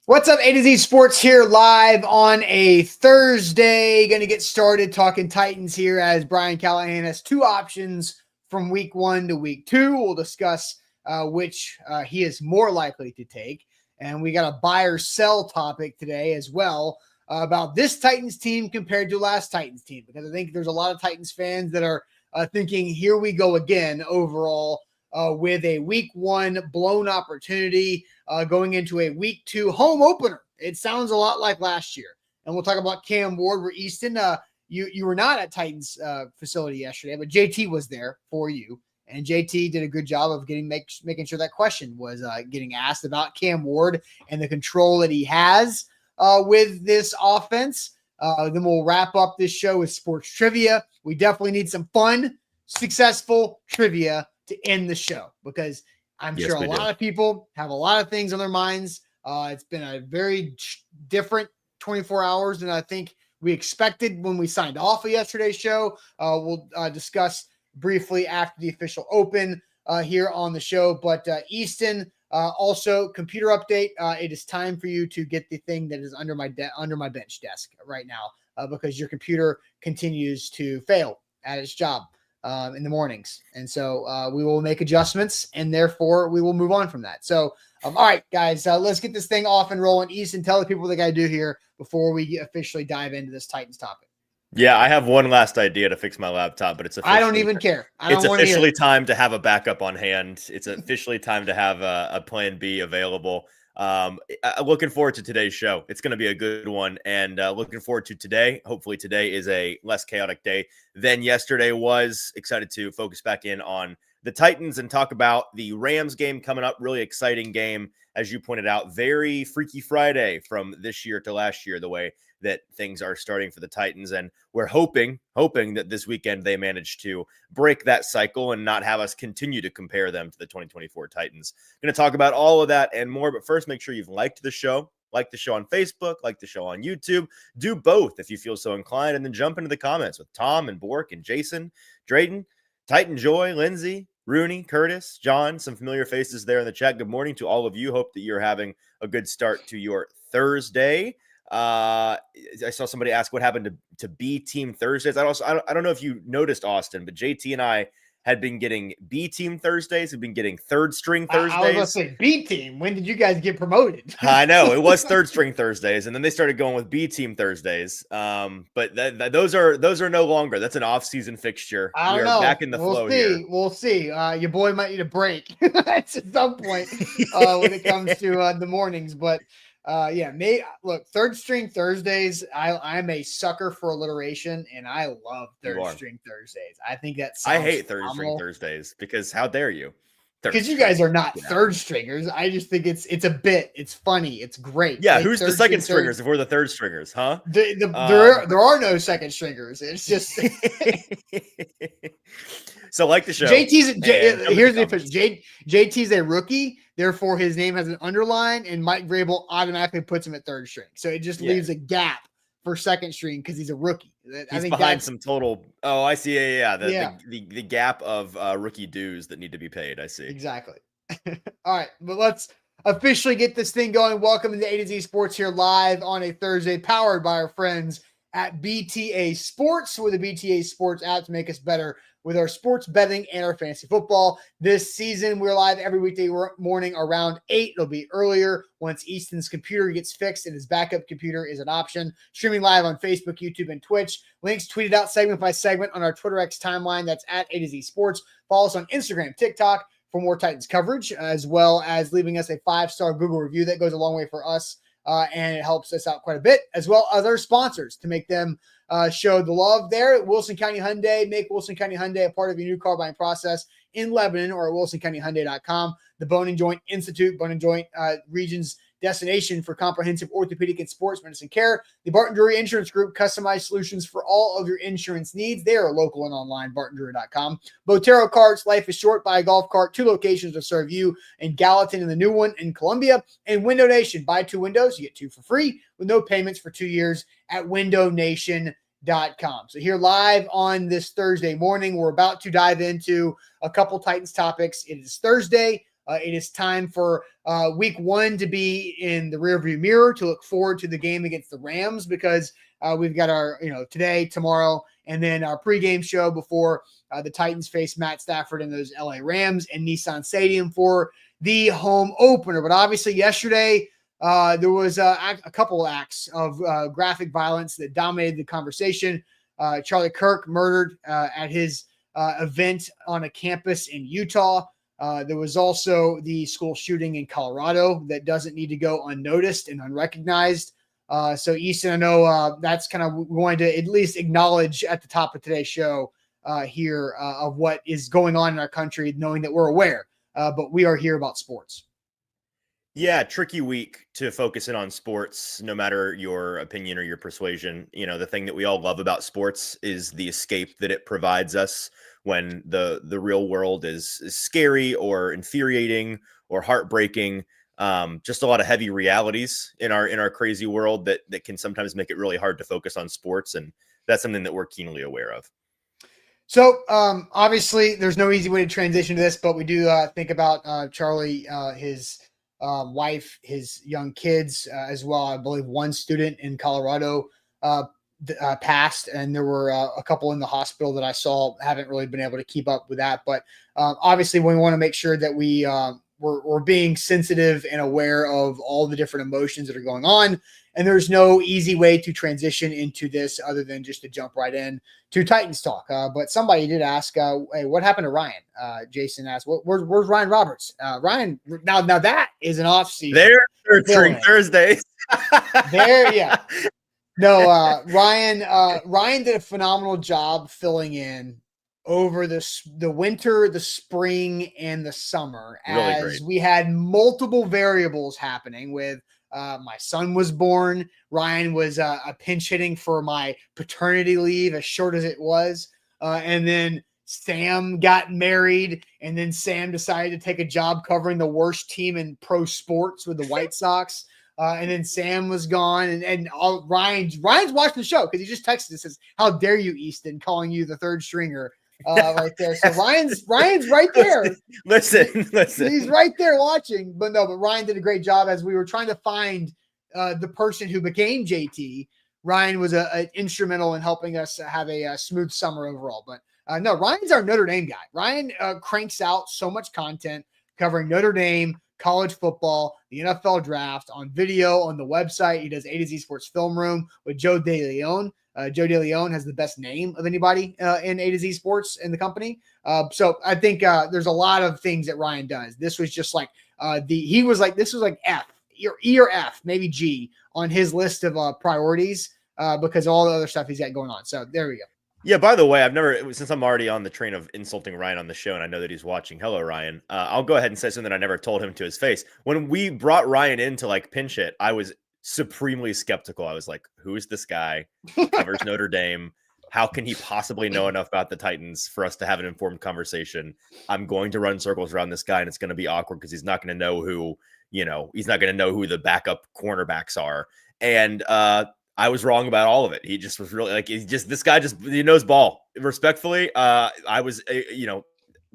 What's up, A to Z Sports here live on a Thursday. Going to get started talking Titans here as Brian Callahan has two options from week 1 to week 2. We'll discuss which he is more likely to take. And we got a buy or sell topic today as well about this Titans team compared to last Titans team, because I think there's a lot of Titans fans that are thinking, here we go again overall. With a week 1 blown opportunity going into a week 2 home opener. It sounds a lot like last year. And we'll talk about Cam Ward, where Easton, you were not at Titans facility yesterday, but JT was there for you. And JT did a good job of making sure that question was getting asked about Cam Ward and the control that he has with this offense. Then we'll wrap up this show with sports trivia. We definitely need some fun, successful trivia to end the show, because I'm sure a lot of people have a lot of things on their minds. It's been a very different 24 hours than I think we expected when we signed off of yesterday's show. We'll discuss briefly after the official open here on the show. But Easton, also computer update. It is time for you to get the thing that is under my bench desk right now, because your computer continues to fail at its job in the mornings. And so we will make adjustments, and therefore we will move on from that. So, all right, guys, let's get this thing off and rolling. Easton, tell the people what they got to do here before we officially dive into this Titans topic. Yeah, I have one last idea to fix my laptop, but it's I don't even care. It's officially time to have a backup on hand. It's officially time to have a plan B available. Looking forward to today's show. It's going to be a good one, and looking forward to today. Hopefully today is a less chaotic day than yesterday was. Excited to focus back in on the Titans and talk about the Rams game coming up. Really exciting game, as you pointed out. Very Freaky Friday from this year to last year, the way that things are starting for the Titans. And we're hoping that this weekend they manage to break that cycle and not have us continue to compare them to the 2024 Titans. Going to talk about all of that and more, but first, make sure you've liked the show. Like the show on Facebook, like the show on YouTube. Do both if you feel so inclined, and then jump into the comments with Tom and Bork and Jason, Drayden, Titan Joy, Lindsay, Rooney, Curtis, John, some familiar faces there in the chat. Good morning to all of you. Hope that you're having a good start to your Thursday. I saw somebody ask what happened to B Team Thursdays. I don't know if you noticed, Austin, but JT and I had been getting B Team Thursdays. We've been getting third string Thursdays. I was going to say B Team. When did you guys get promoted? I know it was third string Thursdays, and then they started going with B Team Thursdays. But those are no longer. That's an off-season fixture. I don't know. Back in the flow here. We'll see. Your boy might need a break at some point when it comes to the mornings, but. Look, third string Thursdays. I'm a sucker for alliteration, and I love third string Thursdays. I think that's. I hate third string Thursdays because how dare you? Because you guys are not third stringers. I just think it's a bit. It's funny. It's great. Yeah, like, who's the second stringers if we're the third stringers, huh? There are no second stringers. It's just. So like the show. Here's the official. JT's a rookie, therefore his name has an underline, and Mike Vrabel automatically puts him at third string. So it just leaves a gap for second string because he's a rookie. I think behind some total. Oh, I see. Yeah. The gap of rookie dues that need to be paid. I see. Exactly. All right, but let's officially get this thing going. Welcome to the A to Z Sports here live on a Thursday, powered by our friends at BTA Sports, with the BTA Sports app to make us better with our sports betting and our fantasy football. This season, we're live every weekday morning around 8. It'll be earlier once Easton's computer gets fixed and his backup computer is an option. Streaming live on Facebook, YouTube, and Twitch. Links tweeted out segment by segment on our Twitter X timeline. That's at A to Z Sports. Follow us on Instagram, TikTok for more Titans coverage, as well as leaving us a 5-star Google review. That goes a long way for us, and it helps us out quite a bit, as well as our sponsors to make them show the love there. Wilson County Hyundai. Make Wilson County Hyundai a part of your new car buying process in Lebanon or at wilsoncountyhyundai.com. The Bone and Joint Institute, Bone and Joint region's destination for comprehensive orthopedic and sports medicine care. The Barton Drury Insurance Group, customized solutions for all of your insurance needs. They are local and online, bartondrury.com. Botero Carts, life is short. Buy a golf cart. 2 locations to serve you in Gallatin and the new one in Columbia. And Window Nation, buy 2 windows, you get 2 for free with no payments for 2 years at windownation.com. So here live on this Thursday morning, we're about to dive into a couple Titans topics. It is Thursday. It is time for week 1 to be in the rearview mirror, to look forward to the game against the Rams, because we've got our, today, tomorrow, and then our pregame show before the Titans face Matt Stafford and those LA Rams in Nissan Stadium for the home opener. But obviously yesterday, there was a couple of acts of graphic violence that dominated the conversation. Charlie Kirk murdered at his event on a campus in Utah. There was also the school shooting in Colorado that doesn't need to go unnoticed and unrecognized. So, Easton, I know that's kind of going to at least acknowledge at the top of today's show here of what is going on in our country, knowing that we're aware, but we are here about sports. Yeah, tricky week to focus in on sports, no matter your opinion or your persuasion. The thing that we all love about sports is the escape that it provides us when the real world is scary or infuriating or heartbreaking. Just a lot of heavy realities in our crazy world that can sometimes make it really hard to focus on sports. And that's something that we're keenly aware of. So obviously there's no easy way to transition to this, but we do think about Charlie, his wife, his young kids as well. I believe one student in Colorado passed, and there were a couple in the hospital that I saw. Haven't really been able to keep up with that, but obviously we want to make sure that we're being sensitive and aware of all the different emotions that are going on. And there's no easy way to transition into this other than just to jump right in to Titans talk. But somebody did ask, hey, what happened to Ryan? Jason asked, where's Ryan Roberts? Ryan, now that is an off-season. They're Drink Thursdays. There, yeah. No, Ryan did a phenomenal job filling in over the winter, the spring, and the summer, as really we had multiple variables happening with my son was born. Ryan was a pinch hitting for my paternity leave, as short as it was. And then Sam got married, and then Sam decided to take a job covering the worst team in pro sports with the White Sox. And then Sam was gone, and Ryan's watching the show because he just texted and says, "How dare you, Easton, calling you the third stringer." Right there. So Ryan's right there. Listen. He's right there watching. But Ryan did a great job as we were trying to find the person who became JT. Ryan was instrumental in helping us have a smooth summer overall. But Ryan's our Notre Dame guy. Ryan cranks out so much content covering Notre Dame, college football, the NFL draft on video on the website. He does A to Z Sports Film Room with Joe DeLeon. Joe DeLeon has the best name of anybody in A to Z Sports in the company. So I think there's a lot of things that Ryan does. This was just like this was like F, E or F, maybe G on his list of priorities because of all the other stuff he's got going on. So there we go. Yeah, by the way, since I'm already on the train of insulting Ryan on the show, and I know that he's watching. Hello, Ryan. I'll go ahead and say something I never told him to his face. When we brought Ryan in to like pinch hit, I was supremely skeptical. I was like, who is this guy? Covers Notre Dame. How can he possibly know enough about the Titans for us to have an informed conversation? I'm going to run circles around this guy, and it's going to be awkward because he's not going to know who the backup cornerbacks are. And I was wrong about all of it. He just was really this guy he knows ball. Respectfully, I was,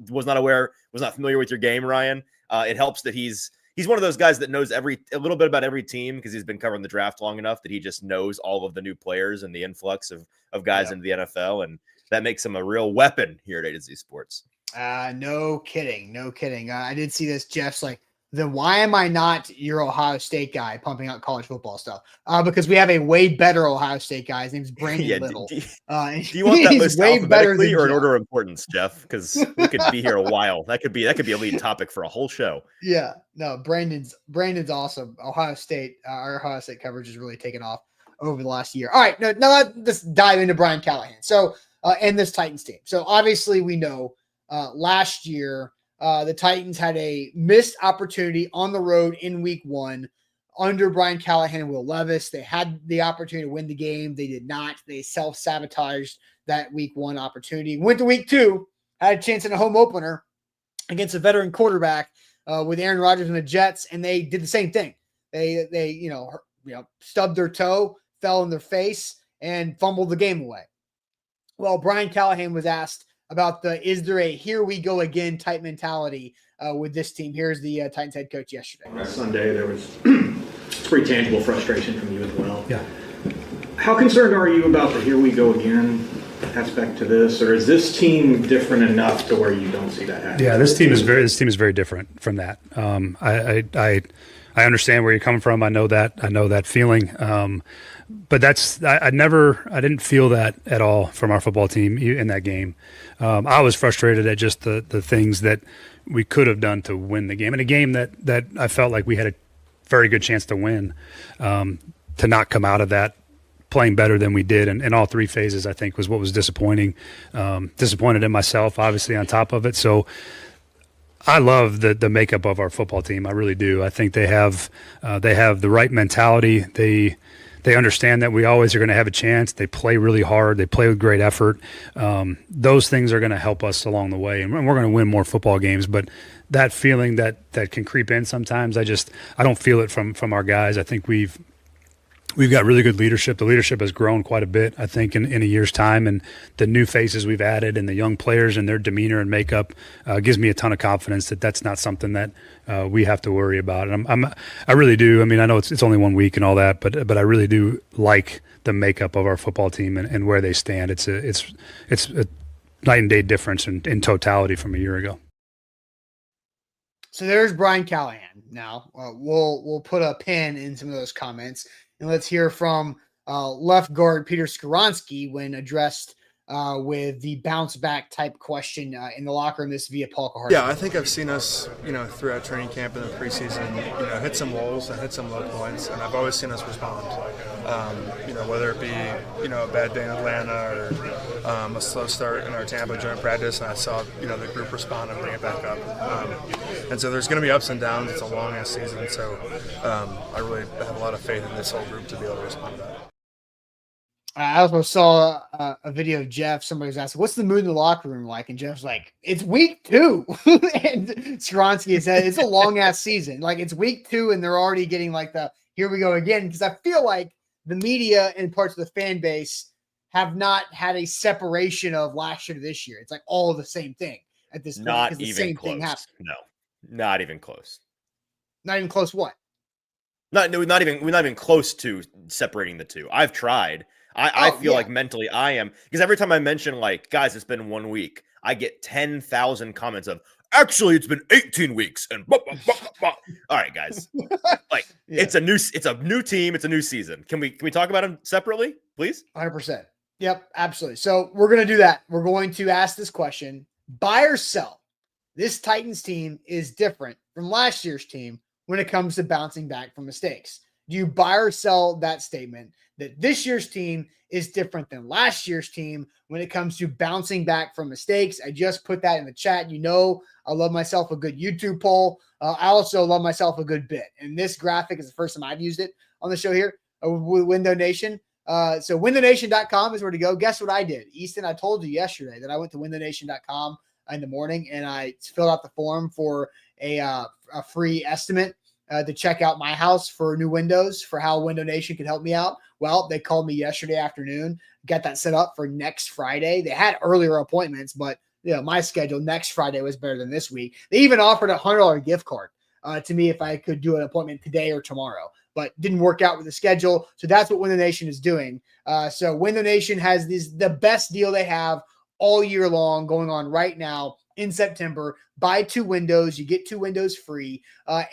was not familiar with your game, Ryan. It helps that he's one of those guys that knows a little bit about every team because he's been covering the draft long enough that he just knows all of the new players and the influx of guys into the NFL. And that makes him a real weapon here at A to Z Sports. No kidding. I did see this. Jeff's like, then why am I not your Ohio State guy pumping out college football stuff? Because we have a way better Ohio State guy. His name's Brandon Little. Do you want that list alphabetically or in order of importance, Jeff? Because we could be here a while. That could be a lead topic for a whole show. Yeah, no, Brandon's awesome. Ohio State, our Ohio State coverage has really taken off over the last year. All right, now let's dive into Brian Callahan. So, and this Titans team. So obviously we know last year. The Titans had a missed opportunity on the road in week 1 under Brian Callahan and Will Levis. They had the opportunity to win the game. They did not. They self-sabotaged that week 1 opportunity. Went to week 2, had a chance in a home opener against a veteran quarterback with Aaron Rodgers and the Jets, and they did the same thing. They stubbed their toe, fell in their face, and fumbled the game away. Well, Brian Callahan was asked about is there a here we go again type mentality with this team. Here's the Titans head coach yesterday. Sunday, there was pretty tangible frustration from you as well. Yeah. How concerned are you about the here we go again aspect to this, or is this team different enough to where you don't see that happening? Yeah, this team is very different from that. I understand where you're coming from. I know that feeling. But I didn't feel that at all from our football team in that game. I was frustrated at just the things that we could have done to win the game, and a game that I felt like we had a very good chance to win. To not come out of that playing better than we did in all three phases, I think, was what was disappointing. Disappointed in myself, obviously, on top of it. So I love the makeup of our football team. I really do. I think they have the right mentality. They understand that we always are going to have a chance. They play really hard. They play with great effort. Those things are going to help us along the way, and we're going to win more football games. But that feeling that can creep in sometimes, I don't feel it from our guys. I think we've got really good leadership. The leadership has grown quite a bit, I think, in a year's time. And the new faces we've added and the young players and their demeanor and makeup gives me a ton of confidence that that's not something that we have to worry about. And I really do. I mean, I know it's only 1 week and all that, but I really do like the makeup of our football team and where they stand. It's a night and day difference in totality from a year ago. So there's Brian Callahan. Now we'll put a pin in some of those comments. And let's hear from left guard Peter Skoronski when addressed with the bounce back type question in the locker room. This via Paul Callahan. Yeah, I think I've seen us, throughout training camp and the preseason, hit some lulls and hit some low points, and I've always seen us respond. Whether it be, a bad day in Atlanta or a slow start in our Tampa joint practice, and I saw, the group respond and bring it back up. And so there's going to be ups and downs. It's a long-ass season, so I really have a lot of faith in this whole group to be able to respond to that. I also saw a video of Jeff. Somebody was asking, what's the mood in the locker room like? And Jeff's like, it's week 2. And Skronsky said, it's a long-ass season. Like, it's week 2, and they're already getting like the here we go again. Because I feel like the media and parts of the fan base have not had a separation of last year to this year. It's like all the same thing at this point. Not the even same close. Thing happened. No, not even close. Not even close what? We're not even close to separating the two. I've tried. I feel like mentally I am, because every time I mention, like, guys, it's been 1 week, I get 10,000 comments of, actually, it's been 18 weeks. And blah, blah, blah, blah. All right, guys, like, it's a new team. It's a new season. Can we talk about them separately, please? 100%. Yep, absolutely. So we're going to do that. We're going to ask this question: buy or sell? This Titans team is different from last year's team when it comes to bouncing back from mistakes. Do you buy or sell that statement that this year's team is different than last year's team when it comes to bouncing back from mistakes? I just put that in the chat. I love myself a good YouTube poll. I also love myself a good bit. And this graphic is the first time I've used it on the show here with Window Nation. So windownation.com is where to go. Guess what I did? Easton, I told you yesterday that I went to windownation.com in the morning and I filled out the form for a free estimate to check out my house for new windows, for how Window Nation could help me out. Well, they called me yesterday afternoon, got that set up for next Friday. They had earlier appointments, but my schedule next Friday was better than this week. They even offered a $100 gift card to me if I could do an appointment today or tomorrow, but didn't work out with the schedule. So that's what Window Nation is doing. So Window Nation has the best deal they have all year long going on right now in September. Buy 2 windows, you get 2 windows free.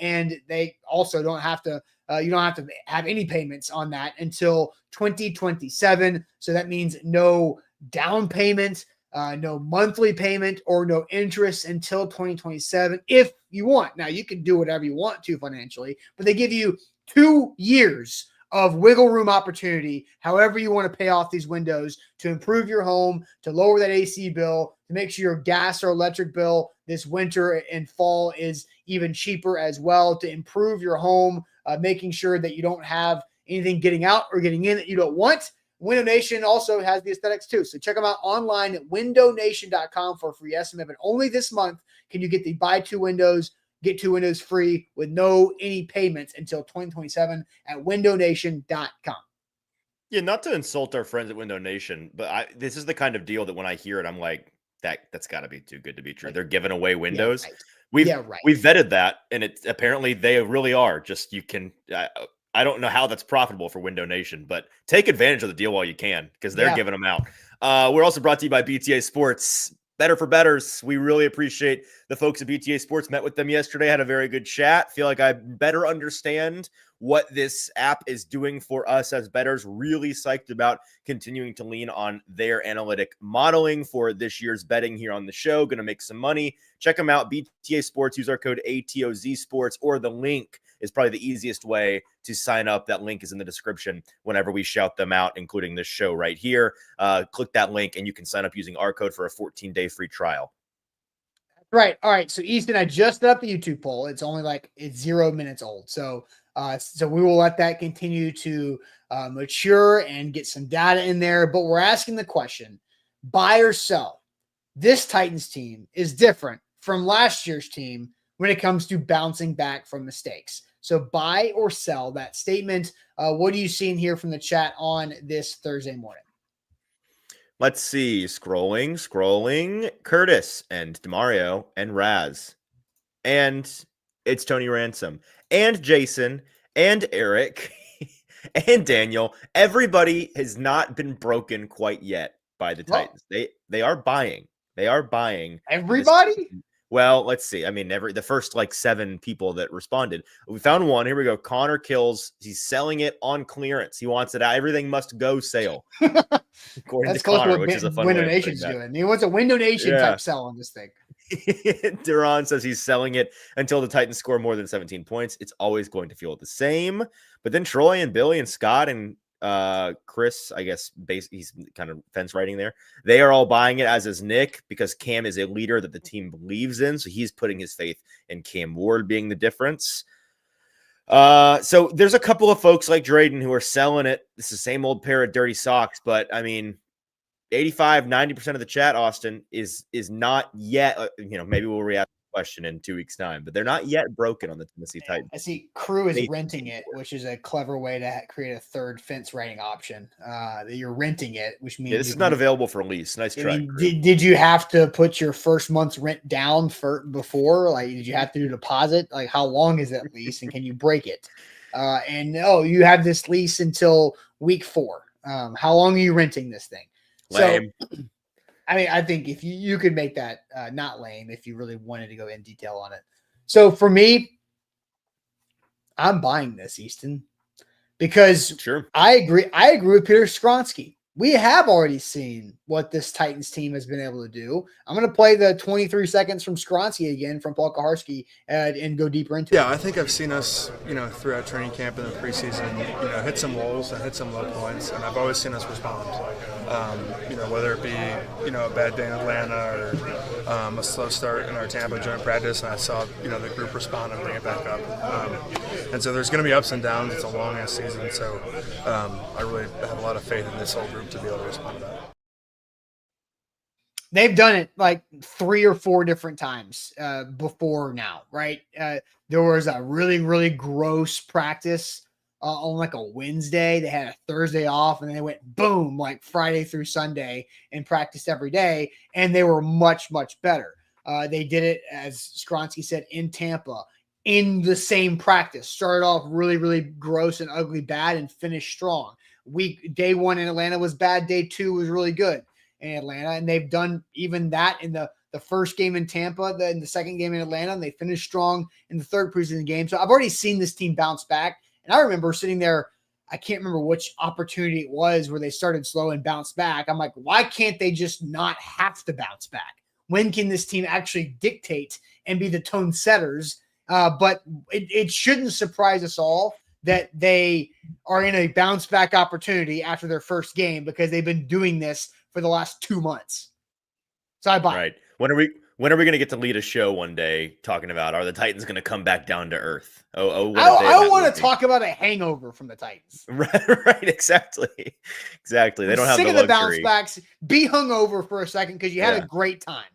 And they also don't have to, you don't have to have any payments on that until 2027. So that means no down payment, no monthly payment, or no interest until 2027 if you want. Now, you can do whatever you want to financially, but they give you 2 years of wiggle room opportunity, however you want to pay off these windows, to improve your home, to lower that AC bill, to make sure your gas or electric bill this winter and fall is even cheaper as well, to improve your home, making sure that you don't have anything getting out or getting in that you don't want. Window Nation also has the aesthetics too. So check them out online at windownation.com for a free estimate. But only this month can you get the buy 2 windows, get 2 windows free with any payments until 2027 at windownation.com. Yeah, not to insult our friends at Window Nation, but this is the kind of deal that when I hear it, I'm like, that's got to be too good to be true. They're giving away windows. Yeah, right. We've vetted that, and it's apparently they really are. Just you can. I don't know how that's profitable for Window Nation, but take advantage of the deal while you can because they're giving them out. We're also brought to you by BTA Sports. Better for betters. We really appreciate the folks at BTA Sports. Met with them yesterday, had a very good chat. Feel like I better understand what this app is doing for us as bettors. Really psyched about continuing to lean on their analytic modeling for this year's betting here on the show. Going to make some money. Check them out. BTA Sports. Use our code ATOZ Sports, or the link is probably the easiest way to sign up. That link is in the description whenever we shout them out, including this show right here. Click that link and you can sign up using our code for a 14-day free trial. Right. All right. So Easton, I just set up the YouTube poll. It's only it's 0 minutes old. So we will let that continue to mature and get some data in there. But we're asking the question, buy or sell? This Titans team is different from last year's team when it comes to bouncing back from mistakes. So buy or sell that statement. What are you seeing here from the chat on this Thursday morning? Let's see. Scrolling. Curtis and Demario and Raz. And it's Tony Ransom and Jason and Eric and Daniel. Everybody has not been broken quite yet by the Titans. They are buying. They are buying. Everybody? Well, let's see. I mean, the first 7 people that responded. We found one. Here we go. Connor Kills. He's selling it on clearance. He wants it out. Everything must go sale. According That's to Connor, close to which is a fun Window way Nation's of doing. He wants a Window Nation type sell on this thing. Duran says he's selling it until the Titans score more than 17 points. It's always going to feel the same. But then Troy and Billy and Scott and Chris, I guess he's kind of fence writing there. They are all buying it, as is Nick, because Cam is a leader that the team believes in. So he's putting his faith in Cam Ward being the difference. So there's a couple of folks like Drayden who are selling it. It's the same old pair of dirty socks, but I mean, 85-90% of the chat, Austin, is not yet, maybe we'll react to the question in 2 weeks' time, but they're not yet broken on the Tennessee Titans. I see Crew is renting it, which is a clever way to create a third fence writing option. That you're renting it, which means this is not available for lease. Nice try. Did you have to put your first month's rent down before? Did you have to do a deposit? How long is that lease, and can you break it? And no, you have this lease until week 4. How long are you renting this thing? Lame. So, I mean, I think if you could make that not lame if you really wanted to go in detail on it. So for me, I'm buying this, Easton, because sure. I agree with Peter Skronsky. We have already seen what this Titans team has been able to do. I'm going to play the 23 seconds from Skronsky again from Paul Kaharski and go deeper into it. Yeah, I think I've seen us, throughout training camp and the preseason, hit some walls and hit some low points, and I've always seen us respond. Whether it be, a bad day in Atlanta or a slow start in our Tampa joint practice, and I saw, the group respond and bring it back up. And so there's going to be ups and downs. It's a long-ass season, so I really have a lot of faith in this whole group to be able to respond to that. They've done it 3 or 4 different times before now, right? There was a really, really gross practice on a Wednesday. They had a Thursday off, and then they went boom, Friday through Sunday and practiced every day, and they were much, much better. They did it, as Skronsky said, in Tampa, in the same practice. Started off really, really gross and ugly bad and finished strong. Day 1 in Atlanta was bad. Day 2 was really good in Atlanta, and they've done even that in the first game in Tampa, in the second game in Atlanta, and they finished strong in the third preseason game. So I've already seen this team bounce back. And I remember sitting there, I can't remember which opportunity it was where they started slow and bounced back. I'm like, why can't they just not have to bounce back? When can this team actually dictate and be the tone setters? But it shouldn't surprise us all that they are in a bounce back opportunity after their first game, because they've been doing this for the last 2 months. So I buy. Right. When are we going to get to lead a show one day talking about, are the Titans going to come back down to earth? I want to talk about a hangover from the Titans. Right. Exactly. They don't have the luxury. Sick of the bounce backs. Be hungover for a second because you had a great time.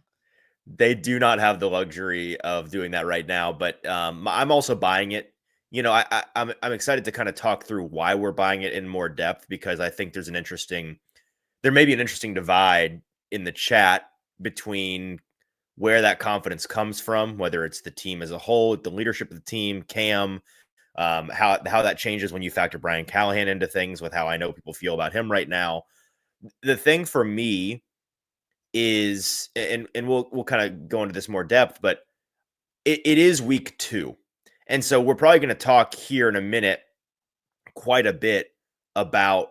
They do not have the luxury of doing that right now, but I'm also buying it. I'm excited to kind of talk through why we're buying it in more depth, because I think there may be an interesting divide in the chat between where that confidence comes from, whether it's the team as a whole, the leadership of the team, Cam, how that changes when you factor Brian Callahan into things with how I know people feel about him right now. The thing for me is, and we'll kind of go into this more depth, but it is week 2. And so we're probably going to talk here in a minute quite a bit about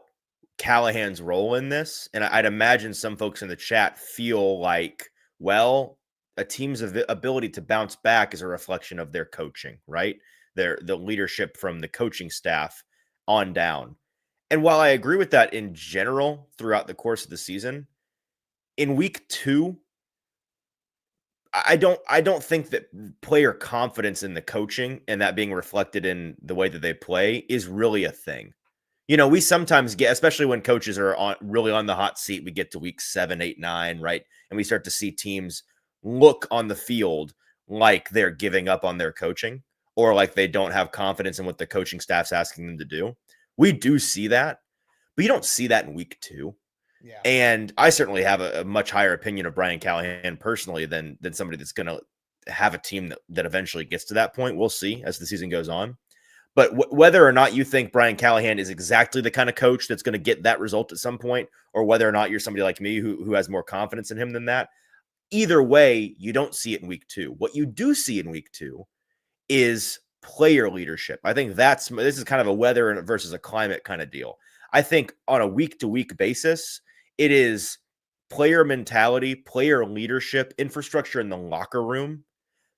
Callahan's role in this. And I'd imagine some folks in the chat feel like, well, a team's ability to bounce back is a reflection of their coaching, right? The leadership from the coaching staff on down. And while I agree with that in general throughout the course of the season, in week 2, I don't think that player confidence in the coaching and that being reflected in the way that they play is really a thing. You know, we sometimes get, especially when coaches are really on the hot seat, we get to week 7, 8, 9, right? And we start to see teams look on the field like they're giving up on their coaching or like they don't have confidence in what the coaching staff's asking them to do. We do see that, but you don't see that in week 2. Yeah. And I certainly have a much higher opinion of Brian Callahan personally than somebody that's going to have a team that eventually gets to that point. We'll see as the season goes on. But whether or not you think Brian Callahan is exactly the kind of coach that's going to get that result at some point, or whether or not you're somebody like me who has more confidence in him than that, either way, you don't see it in week 2. What you do see in week 2 is player leadership. I think this is kind of a weather versus a climate kind of deal. I think on a week-to-week basis, it is player mentality, player leadership, infrastructure in the locker room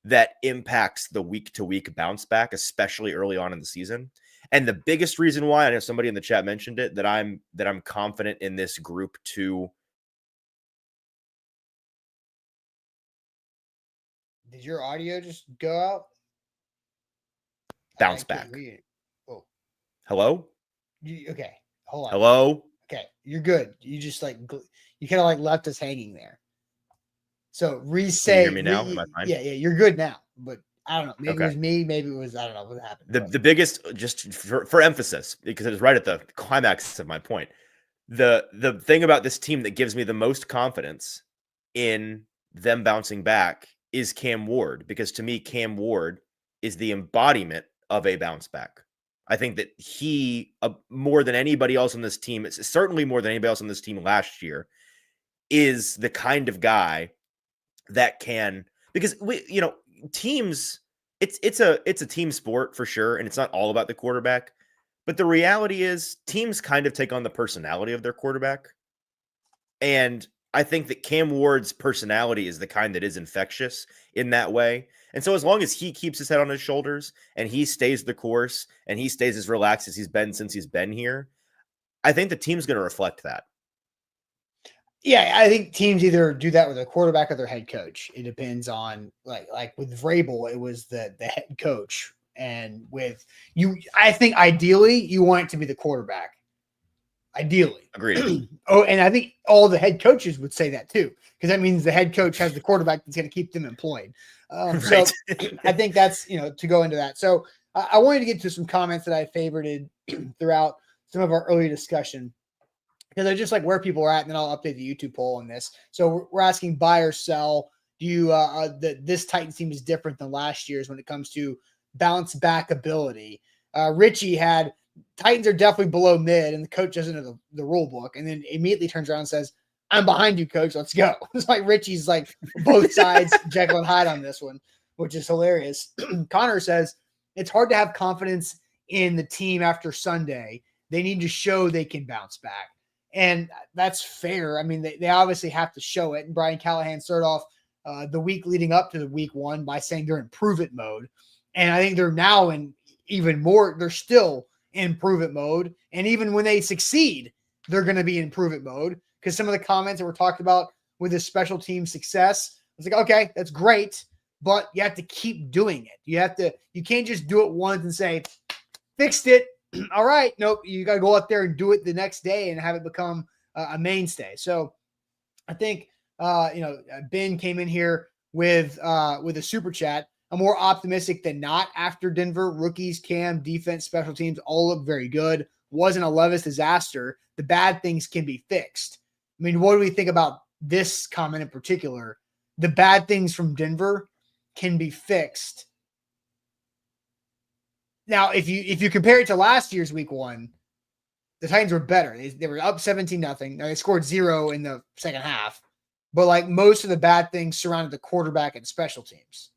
that impacts the week-to-week bounce back, especially early on in the season. And the biggest reason why, I know somebody in the chat mentioned it, that I'm confident in this group to. Did your audio just go out? Bounce back. Oh. Hello? Okay. Hold on. Hello? Okay. You're good. You just you kind of left us hanging there. So re-say. Can you hear me now? Am I fine? Yeah, you're good now. But I don't know. Maybe okay. It was me. Maybe it was, I don't know what happened. The biggest, just for emphasis, because it was right at the climax of my point. The thing about this team that gives me the most confidence in them bouncing back is Cam Ward, because to me, Cam Ward is the embodiment of a bounce back. I think that he, more than anybody else on this team, it's certainly more than anybody else on this team last year, is the kind of guy that can, because teams, it's a team sport for sure, and it's not all about the quarterback. But the reality is, teams kind of take on the personality of their quarterback, and I think that Cam Ward's personality is the kind that is infectious in that way. And so as long as he keeps his head on his shoulders and he stays the course and he stays as relaxed as he's been since he's been here, I think the team's going to reflect that. Yeah, I think teams either do that with their quarterback or their head coach. It depends on, like with Vrabel, it was the head coach. And with you, I think ideally you want it to be the quarterback. Ideally. Agreed. And I think all the head coaches would say that too, because that means the head coach has the quarterback that's going to keep them employed. Right. So I think that's, to go into that. So I wanted to get to some comments that I favorited throughout some of our early discussion, because I just like where people are at, and then I'll update the YouTube poll on this. So we're asking buy or sell. Do you this Titans team is different than last year's when it comes to bounce back ability? Richie had Titans are definitely below mid, and the coach doesn't know the rule book, and then immediately turns around and says, "I'm behind you, coach. Let's go." It's like Richie's like both sides, Jekyll and Hyde on this one, which is hilarious. Connor says it's hard to have confidence in the team after Sunday. They need to show they can bounce back, and that's fair. I mean, they obviously have to show it. And Brian Callahan started off the week leading up to the week 1 by saying they're in prove it mode, and I think they're now in even more. They're still in prove it mode, and even when they succeed, they're going to be in prove it mode, because some of the comments that were talked about with the special team success, it's like, okay, that's great, but you have to keep doing it. You can't just do it once and say, fixed it. All right. Nope. You got to go up there and do it the next day and have it become a mainstay. So I think, Ben came in here with a super chat. I'm more optimistic than not after Denver. Rookies, Cam, defense, special teams all look very good. Wasn't a Levis disaster. The bad things can be fixed. I mean, what do we think about this comment in particular, the bad things from Denver can be fixed. Now, if you compare it to last year's week 1, the Titans were better. They were up 17-0. Now they scored 0 in the second half, but like most of the bad things surrounded the quarterback and special teams.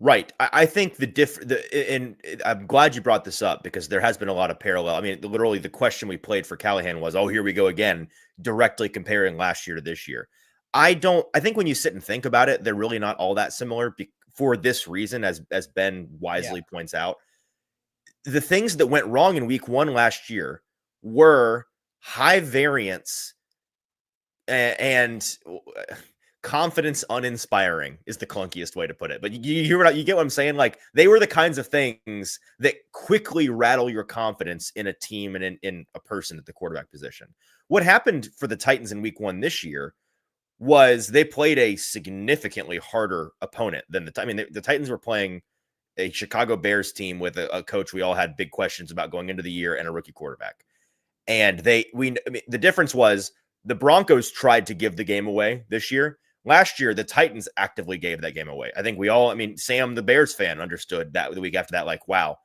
Right. I think and I'm glad you brought this up because there has been a lot of parallel. I mean, literally the question we played for Callahan was, oh, here we go again, directly comparing last year to this year. I think when you sit and think about it, they're really not all that similar for this reason, as Ben wisely points out. The things that went wrong in week 1 last year were high variance and confidence uninspiring is the clunkiest way to put it. But you get what I'm saying? Like, they were the kinds of things that quickly rattle your confidence in a team and in a person at the quarterback position. What happened for the Titans in week 1 this year was they played a significantly harder opponent than the Titans were playing a Chicago Bears team with a coach we all had big questions about going into the year and a rookie quarterback. And the difference was the Broncos tried to give the game away this year. Last year, the Titans actively gave that game away. I think Sam, the Bears fan, understood that the week after that, like, wow,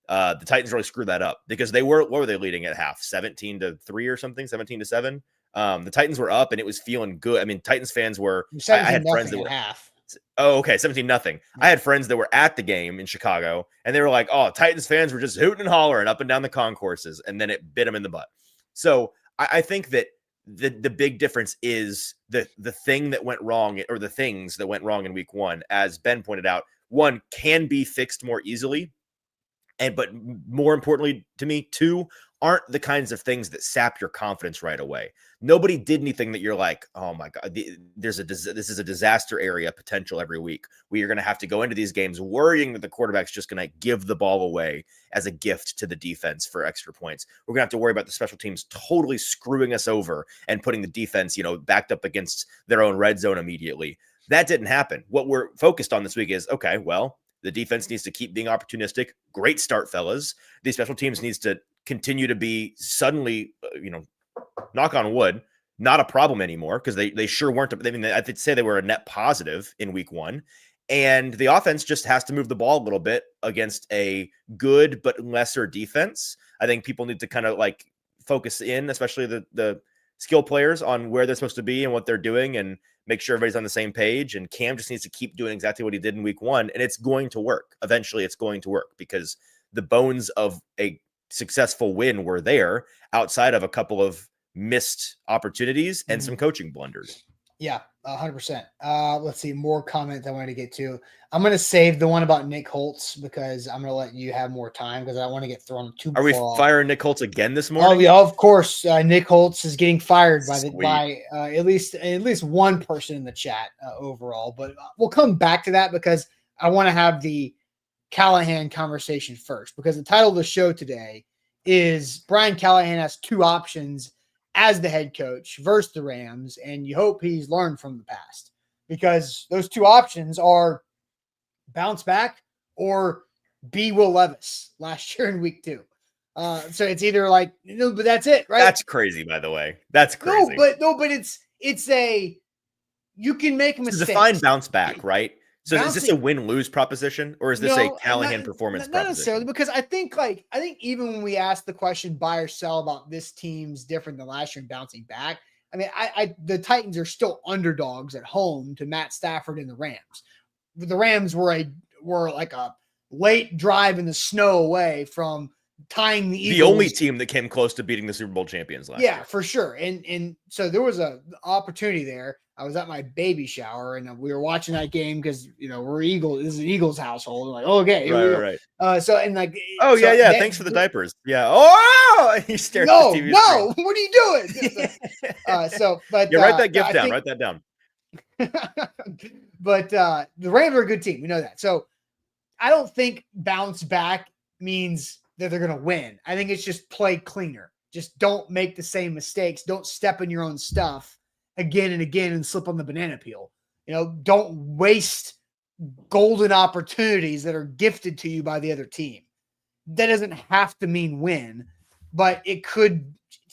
the Titans really screwed that up because what were they leading at half? 17-3 or something, 17-7. The Titans were up and it was feeling good. I mean, Titans fans were, I had friends that were half. Oh, okay. 17-0. I had friends that were at the game in Chicago and they were like, oh, Titans fans were just hooting and hollering up and down the concourses. And then it bit them in the butt. So I think that the big difference is the thing that went wrong, or the things that went wrong in week 1, as Ben pointed out, one can be fixed more easily. But more importantly to me, 2 aren't the kinds of things that sap your confidence right away. Nobody did anything that you're like, oh my God, this is a disaster area potential every week. We are going to have to go into these games worrying that the quarterback's just going to give the ball away as a gift to the defense for extra points. We're going to have to worry about the special teams totally screwing us over and putting the defense, backed up against their own red zone immediately. That didn't happen. What we're focused on this week is, okay, well, the defense needs to keep being opportunistic. Great start, fellas. These special teams needs to continue to be suddenly, knock on wood, not a problem anymore, because they sure weren't. I'd say they were a net positive in week 1. And the offense just has to move the ball a little bit against a good but lesser defense. I think people need to kind of like focus in, especially the skill players, on where they're supposed to be and what they're doing, and make sure everybody's on the same page. And Cam just needs to keep doing exactly what he did in week 1. And it's going to work. Eventually it's going to work because the bones of a successful win were there outside of a couple of missed opportunities and some coaching blunders. Yeah, 100%. Let's see, more comments I wanted to get to. I'm going to save the one about Nick Holtz because I'm going to let you have more time because I don't want to get thrown too far. Are we firing Nick Holtz again this morning? Oh yeah, of course. Nick Holtz is getting fired by at least one person in the chat overall. But we'll come back to that because I want to have the Callahan conversation first, because the title of the show today is Brian Callahan has 2 options as the head coach versus the Rams, and you hope he's learned from the past, because those 2 options are bounce back or be Will Levis last year in week 2. So it's either like, but that's it, right? That's crazy, by the way. That's crazy. No, but it's a, you can make a mistake. Define bounce back, right? So is this a win-lose proposition, or is this a Callahan performance proposition? Not necessarily, because I think even when we ask the question buy or sell about this team's different than last year and bouncing back, I mean, the Titans are still underdogs at home to Matt Stafford and the Rams. The Rams were like a late drive in the snow away from tying the Eagles. The only team that came close to beating the Super Bowl champions last year. Yeah, for sure. And so there was an opportunity there. I was at my baby shower and we were watching that game because, we're Eagles. This is an Eagles household. I'm like, oh, okay. Right. Yeah. Thanks for the diapers. Yeah. Oh, he stared at the TV No. What are you doing? write that gift down. Write that down. But the Rams are a good team. We know that. So I don't think bounce back means that they're going to win. I think it's just play cleaner. Just don't make the same mistakes. Don't step in your own stuff again and again and slip on the banana peel. Don't waste golden opportunities that are gifted to you by the other team. That doesn't have to mean win, but it's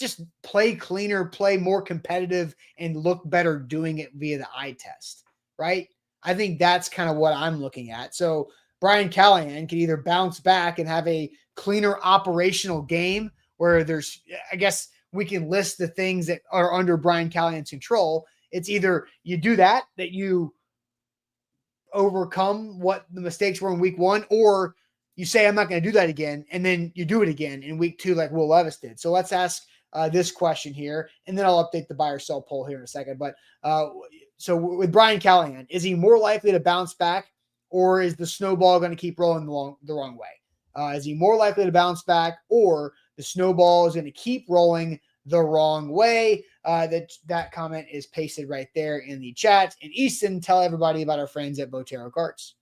just play cleaner, play more competitive, and look better doing it via the eye test, right? I think that's kind of what I'm looking at. So Brian Callahan can either bounce back and have a cleaner operational game where there's, I guess we can list the things that are under Brian Callahan's control. It's either you do that you overcome what the mistakes were in week 1, or you say, I'm not going to do that again. And then you do it again in week 2, like Will Levis did. So let's ask this question here, and then I'll update the buy or sell poll here in a second. But so with Brian Callahan, is he more likely to bounce back, or is the snowball going to keep rolling the wrong way? Is he more likely to bounce back, or the snowball is going to keep rolling the wrong way? That comment is pasted right there in the chat. And Easton, tell everybody about our friends at Botero Carts.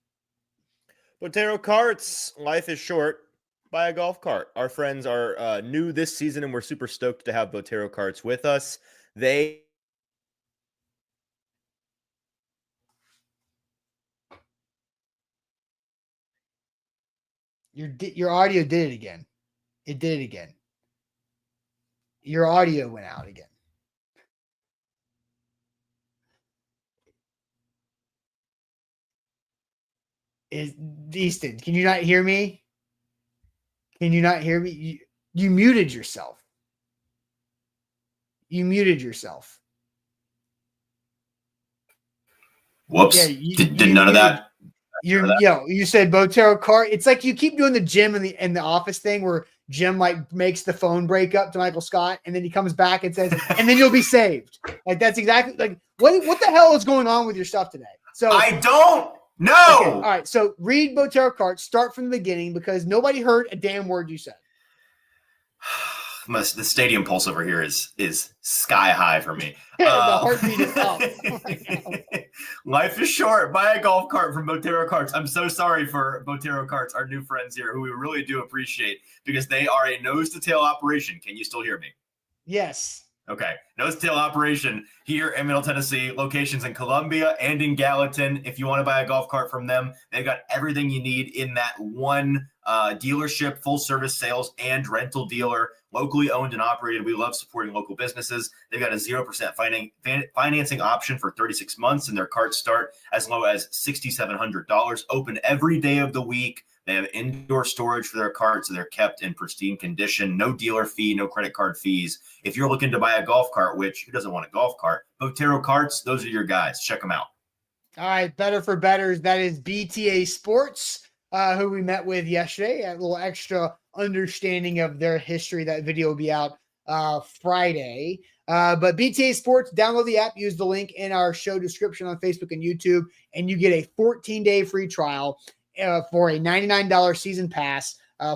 Botero Carts, life is short. Buy a golf cart. Our friends are new this season, and we're super stoked to have Botero Carts with us. Your audio did it again. It did it again. Your audio went out again. Easton, can you not hear me? Can you not hear me? You muted yourself. You muted yourself. Whoops. Yeah, did none of that. You said Botero Cart. It's like you keep doing the Jim in the office thing where Jim like makes the phone break up to Michael Scott, and then he comes back and says, and then you'll be saved. Like that's exactly like what the hell is going on with your stuff today? So I don't know. Okay, all right. So read Botero Cart, start from the beginning because nobody heard a damn word you said. The stadium pulse over here is sky high for me. The heartbeat is up. Oh life is short. Buy a golf cart from Botero Carts. I'm so sorry for Botero Carts, our new friends here, who we really do appreciate because they are a nose-to-tail operation. Can you still hear me? Yes. Okay. Nose-to-tail operation here in Middle Tennessee, locations in Columbia and in Gallatin. If you want to buy a golf cart from them, they've got everything you need in that one dealership, full-service sales and rental dealer, locally owned and operated. We love supporting local businesses. They've got a 0% financing option for 36 months, and their carts start as low as $6,700. Open every day of the week. They have indoor storage for their carts, so they're kept in pristine condition. No dealer fee, no credit card fees. If you're looking to buy a golf cart, which who doesn't want a golf cart? Botero Carts, those are your guys. Check them out. All right, better for betters. That is BTA Sports, who we met with yesterday. A little extra understanding of their history. That video will be out Friday. But BTA Sports, download the app, use the link in our show description on Facebook and YouTube, and you get a 14-day free trial for a $99 season pass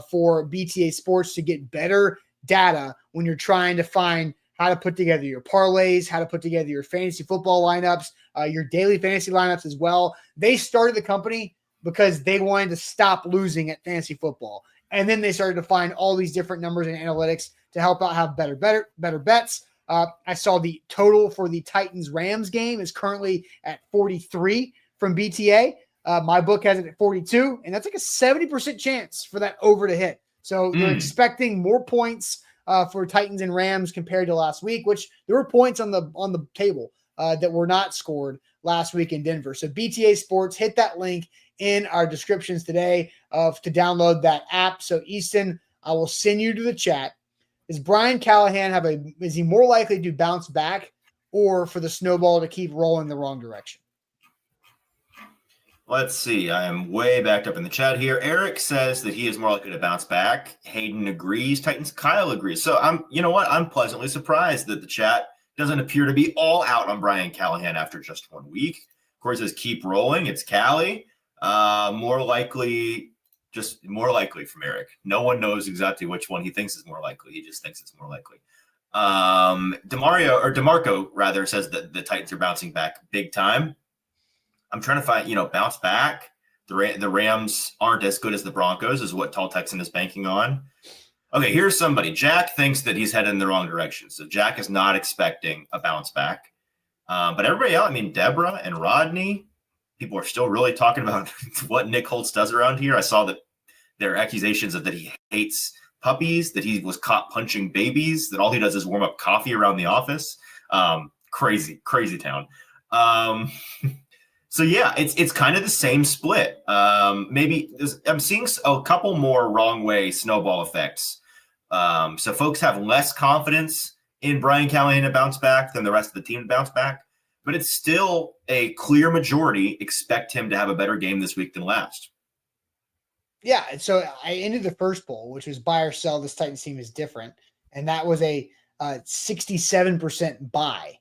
for BTA Sports to get better data when you're trying to find how to put together your parlays, how to put together your fantasy football lineups, your daily fantasy lineups as well. They started the company because they wanted to stop losing at fantasy football. And then they started to find all these different numbers and analytics to help out have better bets. I saw the total for the Titans-Rams game is currently at 43 from BTA. My book has it at 42, and that's like a 70% chance for that over to hit. So they're expecting more points for Titans and Rams compared to last week, which there were points on the table that were not scored last week in Denver. So BTA Sports, hit that link in our descriptions today to download that app. So Easton, I will send you to the chat. Is Brian Callahan is he more likely to bounce back or for the snowball to keep rolling the wrong direction? Let's see. I am way backed up in the chat here. Eric says that he is more likely to bounce back. Hayden agrees. Titans Kyle agrees. So I'm pleasantly surprised that the chat doesn't appear to be all out on Brian Callahan after just 1 week. Corey says keep rolling. It's Callie. More likely from Eric. No one knows exactly which one he thinks is more likely. He just thinks it's more likely. DeMarco rather says that the Titans are bouncing back big time. I'm trying to find, bounce back. The Rams aren't as good as the Broncos is what Tall Texan is banking on. Okay, here's somebody. Jack thinks that he's headed in the wrong direction. So Jack is not expecting a bounce back. But everybody else, Deborah and Rodney, people are still really talking about what Nick Holtz does around here. I saw that there are accusations that he hates puppies, that he was caught punching babies, that all he does is warm up coffee around the office. Crazy town. So yeah, it's kind of the same split. Maybe I'm seeing a couple more wrong way snowball effects. So folks have less confidence in Brian Callahan to bounce back than the rest of the team to bounce back, but it's still a clear majority expect him to have a better game this week than last. Yeah, so I ended the first poll, which was buy or sell. This Titans team is different, and that was a 67% buy.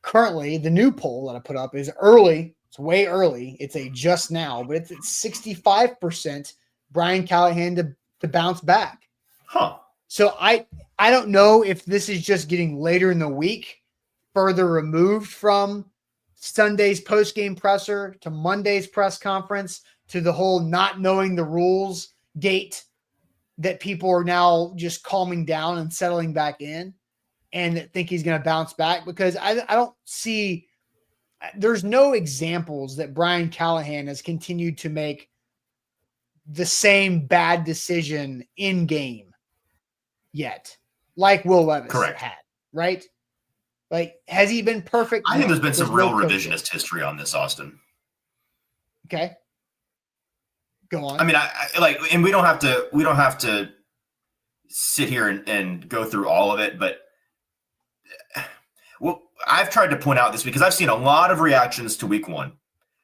Currently, the new poll that I put up is early. It's way early. It's a just now, but it's 65% Brian Callahan to bounce back. Huh. So I don't know if this is just getting later in the week, further removed from Sunday's post-game presser to Monday's press conference to the whole not knowing the rules gate that people are now just calming down and settling back in and think he's going to bounce back, because I don't see – there's no examples that Brian Callahan has continued to make the same bad decision in game yet, like Will Levis had, right? Like, has he been perfect? I think there's been some real revisionist history on this, Austin. Okay. Go on. I mean, and we don't have to sit here and go through all of it, but well, I've tried to point out this because I've seen a lot of reactions to week one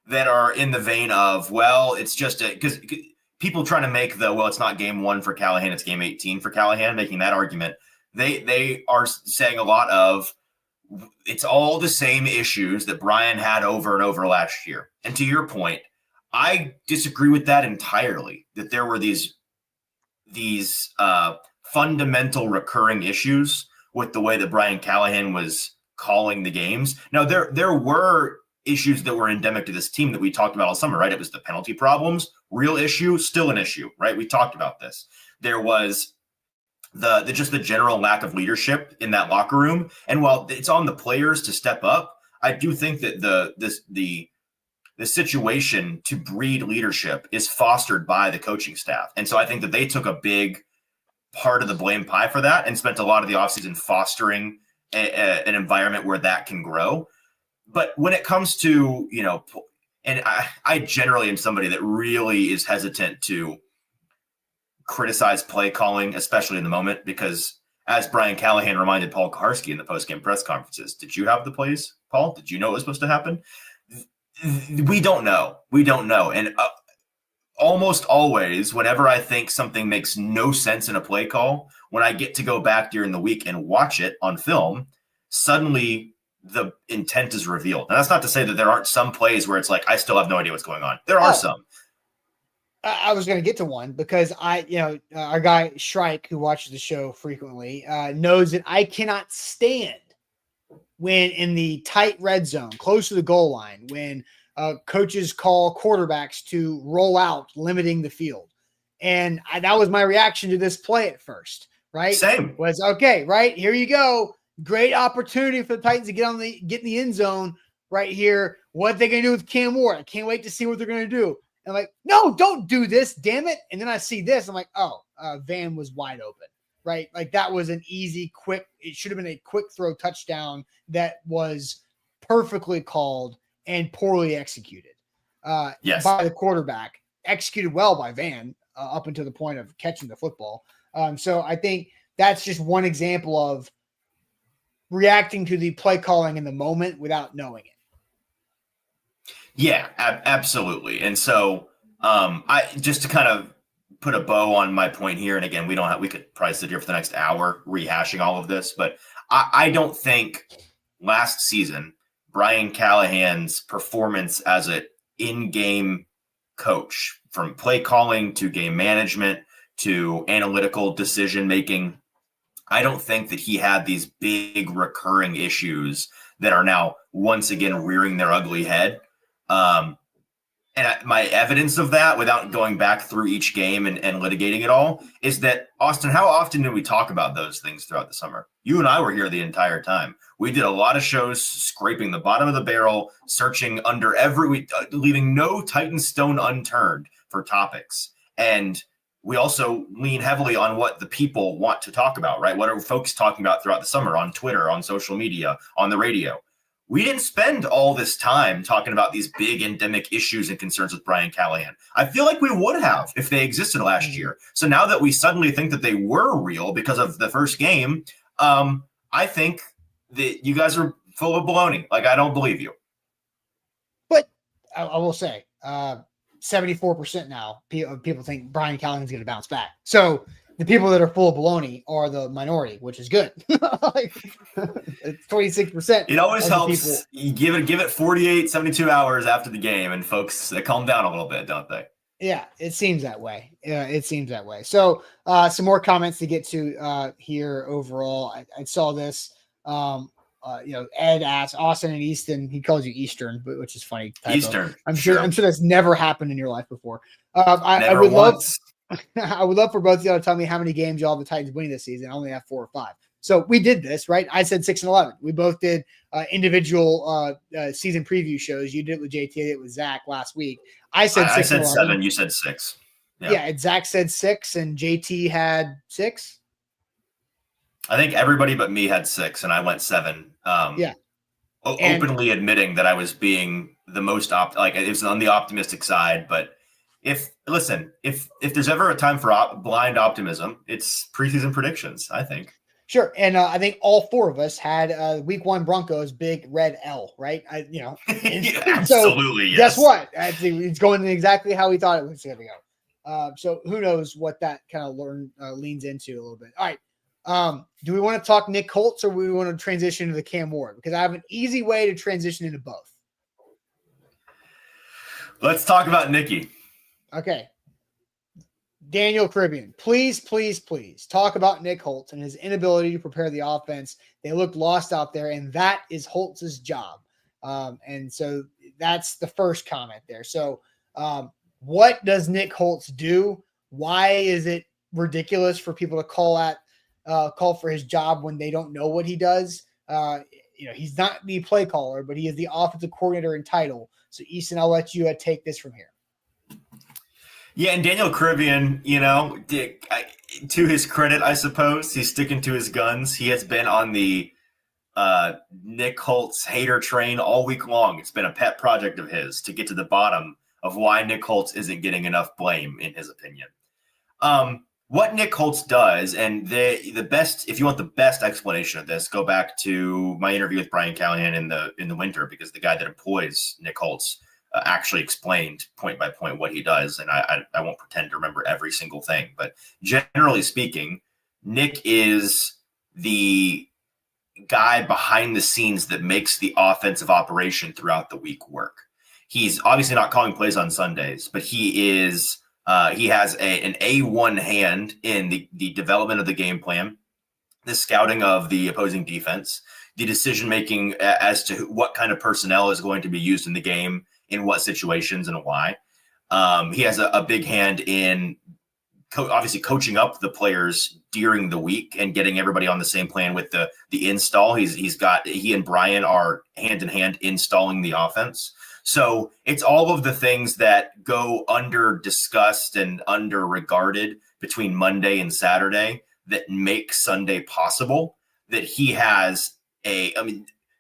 that are in the vein of, well, it's just because people trying to make it's not game 1 for Callahan, it's game 18 for Callahan, making that argument. They are saying a lot of, it's all the same issues that Brian had over and over last year. And to your point, I disagree with that entirely, that there were these fundamental recurring issues with the way that Brian Callahan was calling the games. Now, there were issues that were endemic to this team that we talked about all summer, right? It was the penalty problems, real issue, still an issue, right? We talked about this. There was the general lack of leadership in that locker room. And while it's on the players to step up, I do think that the situation to breed leadership is fostered by the coaching staff. And so I think that they took a big part of the blame pie for that and spent a lot of the offseason fostering an environment where that can grow. But when it comes to, and I generally am somebody that really is hesitant to criticize play calling, especially in the moment, because as Brian Callahan reminded Paul Kaharski in the post-game press conferences, did you have the plays, Paul? Did you know it was supposed to happen? We don't know. And almost always, whenever I think something makes no sense in a play call, when I get to go back during the week and watch it on film, suddenly the intent is revealed. And that's not to say that there aren't some plays where it's like, I still have no idea what's going on. There are some. I was going to get to one because our guy Shrike, who watches the show frequently, knows that I cannot stand when in the tight red zone, close to the goal line, when coaches call quarterbacks to roll out, limiting the field. And that was my reaction to this play at first, right? Same. Was, okay, right, here you go. Great opportunity for the Titans to get in the end zone right here. What are they going to do with Cam Ward? I can't wait to see what they're going to do. And I'm like, no, don't do this, damn it. And then I see this. I'm like, Van was wide open, right? Like that was an easy, quick, it should have been a quick throw touchdown that was perfectly called and poorly executed by the quarterback. Executed well by Van up until the point of catching the football. So I think that's just one example of reacting to the play calling in the moment without knowing it. Yeah, absolutely. And so I just to kind of put a bow on my point here. And again, we could probably sit here for the next hour rehashing all of this, but I don't think last season Brian Callahan's performance as an in-game coach, from play calling to game management to analytical decision making, I don't think that he had these big recurring issues that are now once again rearing their ugly head. And my evidence of that, without going back through each game and litigating it all, is that, Austin, how often did we talk about those things throughout the summer? You and I were here the entire time. We did a lot of shows scraping the bottom of the barrel, searching under leaving no Titan stone unturned for topics. And we also lean heavily on what the people want to talk about, right? What are folks talking about throughout the summer on Twitter, on social media, on the radio? We didn't spend all this time talking about these big endemic issues and concerns with Brian Callahan. I feel like we would have if they existed last year. So now that we suddenly think that they were real because of the first game, I think that you guys are full of baloney. Like, I don't believe you. But I will say, 74% now people think Brian Callahan's going to bounce back. So the people that are full of baloney are the minority, which is good. Like, it's 26%. It always helps. You give it 48, 72 hours after the game, and folks, they calm down a little bit, don't they? Yeah, it seems that way. Yeah, it seems that way. So some more comments to get to here overall. I saw this. Ed asked Austin and Easton. He calls you Eastern, which is funny. Typo. Eastern. I'm sure that's never happened in your life before. I Never would once. I would love for both of y'all to tell me how many games y'all have the Titans winning this season. I only have 4 or 5. So we did this, right? I said 6-11. We both did individual season preview shows. You did it with JT, I did it with Zach last week. I said 6. I said 7. You said 6. Yeah, and Zach said 6, and JT had 6. I think everybody but me had 6, and I went 7. Openly admitting that I was being the most it was on the optimistic side. But if there's ever a time for blind optimism, it's preseason predictions, I think. Sure, and I think all 4 of us had Week 1 Broncos big red L, right? Yeah, So absolutely. guess what? It's going exactly how we thought it was going to go. So who knows what that kind of leans into a little bit. All right. Do we want to talk Nick Holtz, or do we want to transition to the Cam Ward? Because I have an easy way to transition into both. Let's talk about Nicky. Okay. Daniel Caribbean, please talk about Nick Holtz and his inability to prepare the offense. They looked lost out there, and that is Holtz's job. And so that's the first comment there. So what does Nick Holtz do? Why is it ridiculous for people to call for his job when they don't know what he does? He's not the play caller, but he is the offensive coordinator in title. So Easton, I'll let you take this from here. Yeah, and Daniel Caribbean, to his credit, I suppose, he's sticking to his guns. He has been on the Nick Holtz hater train all week long. It's been a pet project of his to get to the bottom of why Nick Holtz isn't getting enough blame, in his opinion. What Nick Holtz does, and the best, if you want the best explanation of this, go back to my interview with Brian Callahan in the winter, because the guy that employs Nick Holtz actually explained point by point what he does, and I won't pretend to remember every single thing, but generally speaking, Nick is the guy behind the scenes that makes the offensive operation throughout the week work. He's obviously not calling plays on Sundays, but he is. He has an A1 hand in the development of the game plan, the scouting of the opposing defense, the decision-making as to what kind of personnel is going to be used in the game, in what situations, and why. He has a big hand in obviously coaching up the players during the week and getting everybody on the same plan with the install. He and Brian are hand in hand installing the offense. So it's all of the things that go under discussed and under regarded between Monday and Saturday that make Sunday possible, that he has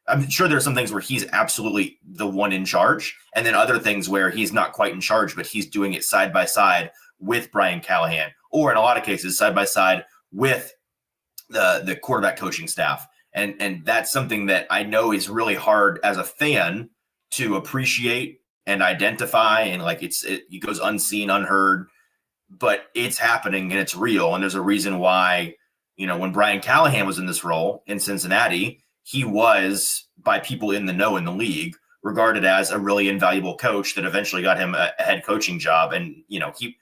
I'm sure there are some things where he's absolutely the one in charge, and then other things where he's not quite in charge, but he's doing it side by side with Brian Callahan, or in a lot of cases, side by side with the quarterback coaching staff. And that's something that I know is really hard as a fan to appreciate and identify, and it goes unseen, unheard, but it's happening and it's real. And there's a reason why, when Brian Callahan was in this role in Cincinnati, he was, by people in the know in the league, regarded as a really invaluable coach that eventually got him a head coaching job. And, he,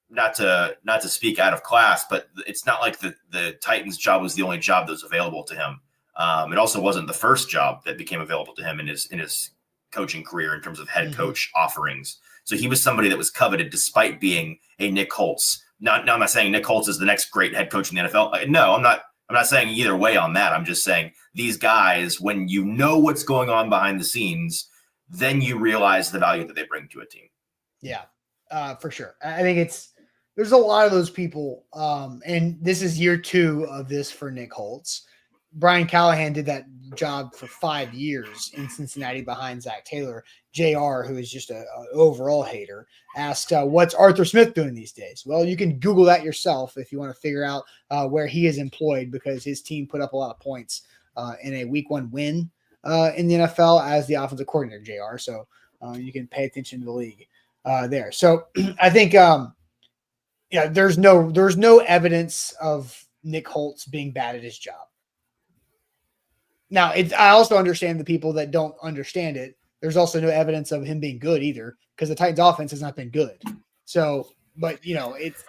not to speak out of class, but it's not like the Titans job was the only job that was available to him. It also wasn't the first job that became available to him in his coaching career in terms of head coach offerings. So he was somebody that was coveted despite being a Nick Holtz. Now I'm not saying Nick Holtz is the next great head coach in the NFL. No, I'm not saying either way on that. I'm just saying these guys, when you know what's going on behind the scenes, then you realize the value that they bring to a team. Yeah, for sure. I think it's there's a lot of those people. And this is year 2 of this for Nick Holtz. Brian Callahan did that job for 5 years in Cincinnati behind Zach Taylor. JR, who is just an overall hater, asked, what's Arthur Smith doing these days? Well, you can Google that yourself if you want to figure out where he is employed, because his team put up a lot of points in a week 1 win in the NFL as the offensive coordinator, JR. So you can pay attention to the league there. So I think, there's no evidence of Nick Holtz being bad at his job. Now, I also understand the people that don't understand it. There's also no evidence of him being good either, because the Titans offense has not been good. So, but it's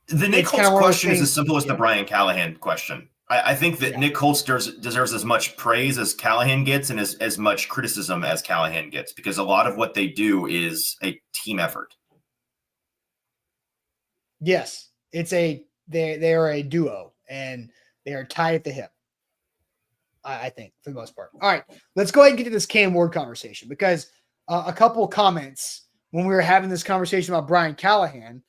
the Nick Holtz question is as simple as the Brian Callahan question. I think that Nick Holtz deserves as much praise as Callahan gets, and as much criticism as Callahan gets, because a lot of what they do is a team effort. Yes, they are a duo, and they are tied at the hip. I think, for the most part. All right, let's go ahead and get to this Cam Ward conversation, because a couple of comments when we were having this conversation about Brian Callahan,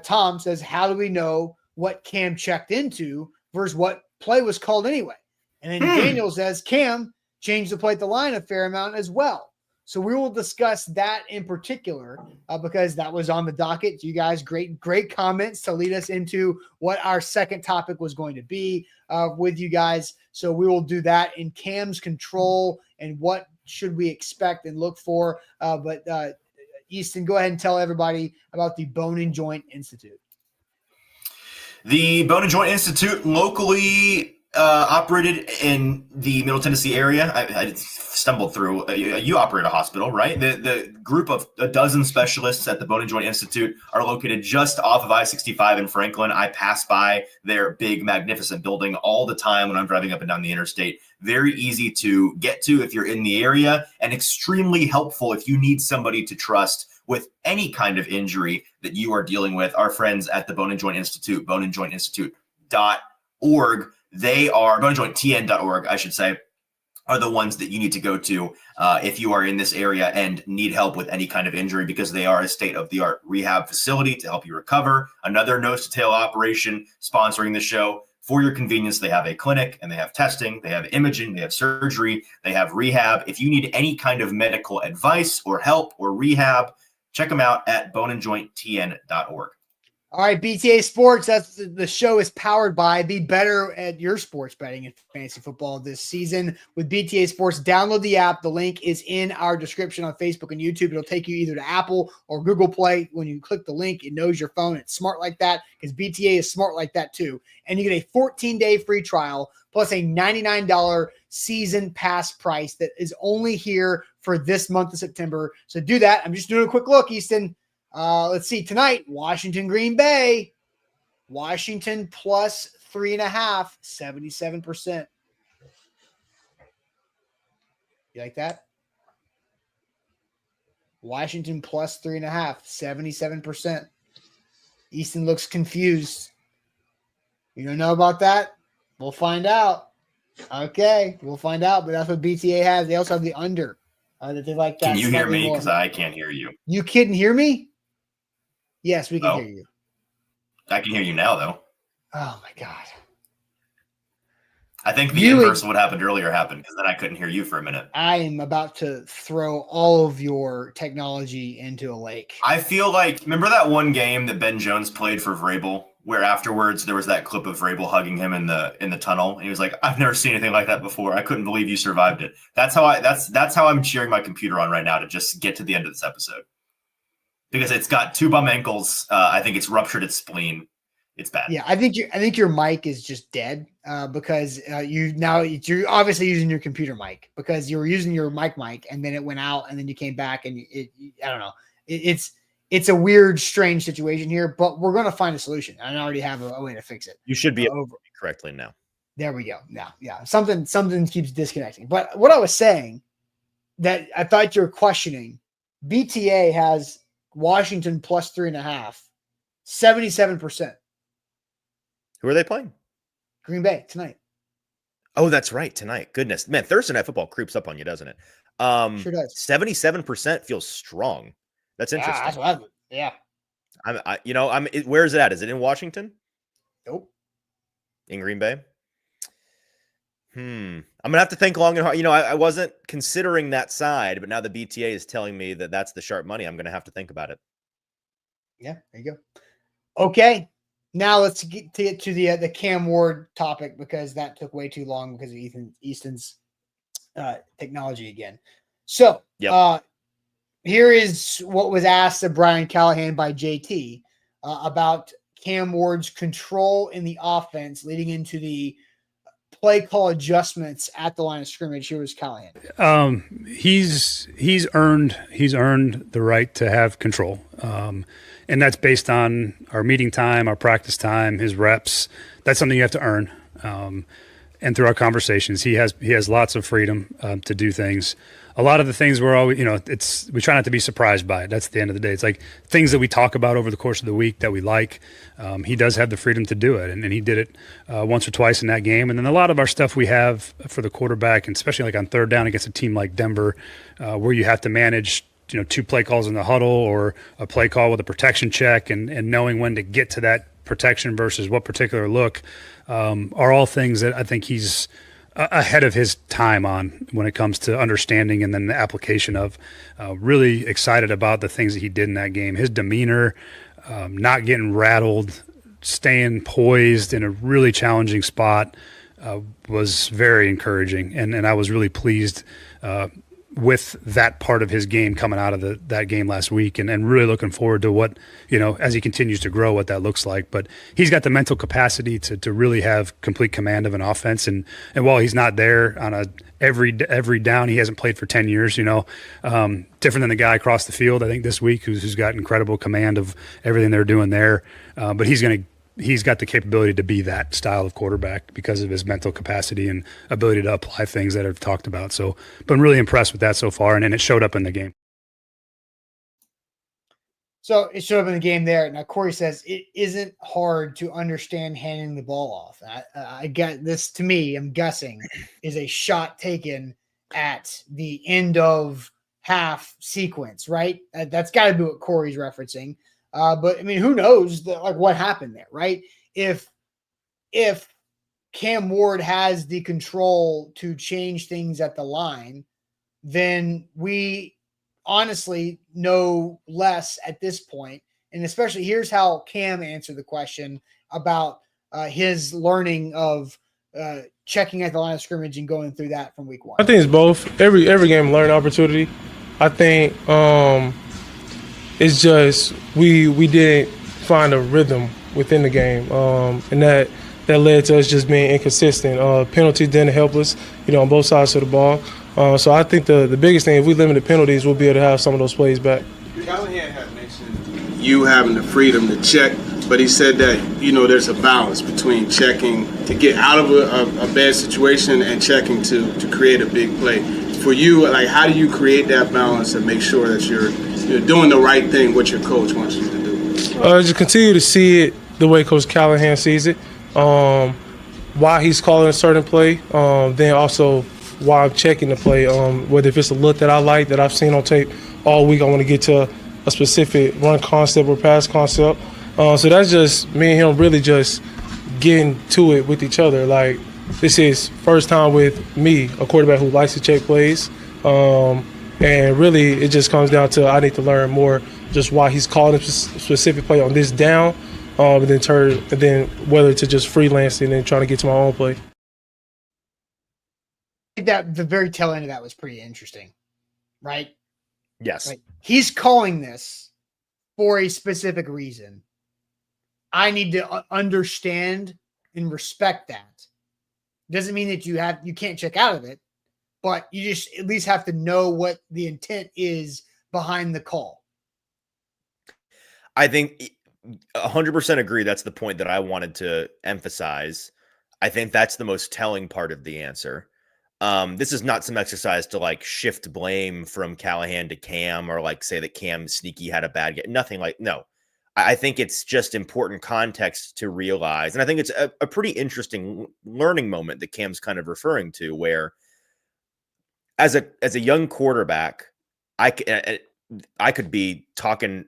Tom says, how do we know what Cam checked into versus what play was called anyway? And then Daniel says, Cam changed the play at the line a fair amount as well. So we will discuss that in particular because that was on the docket. You guys, great comments to lead us into what our second topic was going to be with you guys. So we will do that in Cam's control and what should we expect and look for. But Easton, go ahead and tell everybody about the Bone and Joint Institute. The Bone and Joint Institute, locally operated in the Middle Tennessee area. I stumbled through. You operate a hospital, right? The group of a dozen specialists at the Bone and Joint Institute are located just off of I-65 in Franklin. I pass by their big, magnificent building all the time when I'm driving up and down the interstate. Very easy to get to if you're in the area, and extremely helpful if you need somebody to trust with any kind of injury that you are dealing with. Our friends at the Bone and Joint Institute, boneandjointinstitute.org. They are boneandjointtn.org, I should say, are the ones that you need to go to if you are in this area and need help with any kind of injury, because they are a state-of-the-art rehab facility to help you recover. Another nose-to-tail operation sponsoring the show. For your convenience, they have a clinic, and they have testing, they have imaging, they have surgery, they have rehab. If you need any kind of medical advice or help or rehab, check them out at boneandjointtn.org. All right, BTA Sports, that's the show is powered by. Be better at your sports betting in fantasy football this season with BTA Sports. Download the app. The link is in our description on Facebook and YouTube. It'll take you either to Apple or Google Play. When you click the link, it knows your phone. It's smart like that, because BTA is smart like that too. And you get a 14-day free trial plus a $99 season pass price that is only here for this month of September. So do that. I'm just doing a quick look, Easton. Let's see. Tonight, Washington, Green Bay. Washington plus 3.5, 77%. You like that? Washington plus 3.5, 77%. Easton looks confused. You don't know about that? We'll find out. Okay, we'll find out. But that's what BTA has. They also have the under that they like that. Can you hear me? Because I can't hear you. You can hear me? Yes, we can hear you. I can hear you now, though. Oh, my God. I think the inverse of what happened earlier happened, because then I couldn't hear you for a minute. I am about to throw all of your technology into a lake. I feel like, remember that one game that Ben Jones played for Vrabel, where afterwards there was that clip of Vrabel hugging him in the tunnel, and he was like, "I've never seen anything like that before. I couldn't believe you survived it." That's how I'm cheering my computer on right now to just get to the end of this episode, because it's got 2 bum ankles. I think it's ruptured its spleen. It's bad. Yeah, I think your mic is just dead because you're obviously using your computer mic, because you were using your mic, and then it went out, and then you came back, and I don't know. It's a weird, strange situation here, but we're going to find a solution. I already have a way to fix it. You should be over correctly now. There we go. Now, yeah, something keeps disconnecting. But what I was saying that I thought you were questioning, BTA has Washington plus 3.5, 77%. Who are they playing? Green Bay tonight. Oh, that's right. Tonight. Goodness. Man, Thursday Night Football creeps up on you, doesn't it? Sure does. 77% feels strong. That's interesting. Yeah. Where is it at? Is it in Washington? Nope. In Green Bay? I'm gonna have to think long and hard. I wasn't considering that side, but now the BTA is telling me that that's the sharp money. I'm gonna have to think about it. Yeah, there you go. Okay, now let's get to the Cam Ward topic, because that took way too long because of Easton's technology again. So, here is what was asked of Brian Callahan by JT about Cam Ward's control in the offense leading into the play call adjustments at the line of scrimmage. Here was Callahan. He's earned the right to have control, and that's based on our meeting time, our practice time, his reps. That's something you have to earn. And through our conversations, he has lots of freedom to do things. A lot of the things we're always, we try not to be surprised by it. That's the end of the day. It's like things that we talk about over the course of the week that we like. He does have the freedom to do it, and he did it once or twice in that game. And then a lot of our stuff we have for the quarterback, and especially like on third down against a team like Denver, where you have to manage, 2 play calls in the huddle or a play call with a protection check, and knowing when to get to that protection versus what particular look, are all things that I think he's ahead of his time on when it comes to understanding, and then the application of. Really excited about the things that he did in that game. His demeanor, not getting rattled, staying poised in a really challenging spot, was very encouraging, and I was really pleased with that part of his game coming out of that game last week, and really looking forward to what, as he continues to grow, what that looks like. But he's got the mental capacity to really have complete command of an offense. And while he's not there on every down, he hasn't played for 10 years, different than the guy across the field, I think, this week, who's got incredible command of everything they're doing there. But he's got the capability to be that style of quarterback because of his mental capacity and ability to apply things that I've talked about. So, been really impressed with that so far, and it showed up in the game. So it showed up in the game there. Now, Corey says it isn't hard to understand handing the ball off. I get this, to me, I'm guessing, is a shot taken at the end of half sequence, right? That's got to be what Corey's referencing. But I mean, who knows what happened there, right? If Cam Ward has the control to change things at the line, then we honestly know less at this point. And especially, here's how Cam answered the question about his learning of checking at the line of scrimmage and going through that from week 1. I think it's both. Every game, learning opportunity. I think it's just we didn't find a rhythm within the game, and that led to us just being inconsistent. Penalties didn't help us, on both sides of the ball. So I think the biggest thing, if we limit the penalties, we'll be able to have some of those plays back. Callahan had mentioned you having the freedom to check, but he said that, there's a balance between checking to get out of a bad situation and checking to create a big play. For you, how do you create that balance and make sure that you're doing the right thing, what your coach wants you to do? Just continue to see it the way Coach Callahan sees it, why he's calling a certain play, then also why I'm checking the play, whether if it's a look that I like, that I've seen on tape all week, I want to get to a specific run concept or pass concept. So that's just me and him really just getting to it with each other. This is first time with me, a quarterback who likes to check plays. And really, it just comes down to I need to learn more just why he's calling a specific play on this down, and then whether to just freelance and then trying to get to my own play. That the very tail end of that was pretty interesting, right? Yes. He's calling this for a specific reason. I need to understand and respect that. Doesn't mean that you can't check out of it, but you just at least have to know what the intent is behind the call. I think 100% agree. That's the point that I wanted to emphasize. I think that's the most telling part of the answer. This is not some exercise to shift blame from Callahan to Cam, or say that Cam sneaky had a bad game. Nothing no. I think it's just important context to realize. And I think it's a pretty interesting learning moment that Cam's kind of referring to, where as a young quarterback, I could be talking,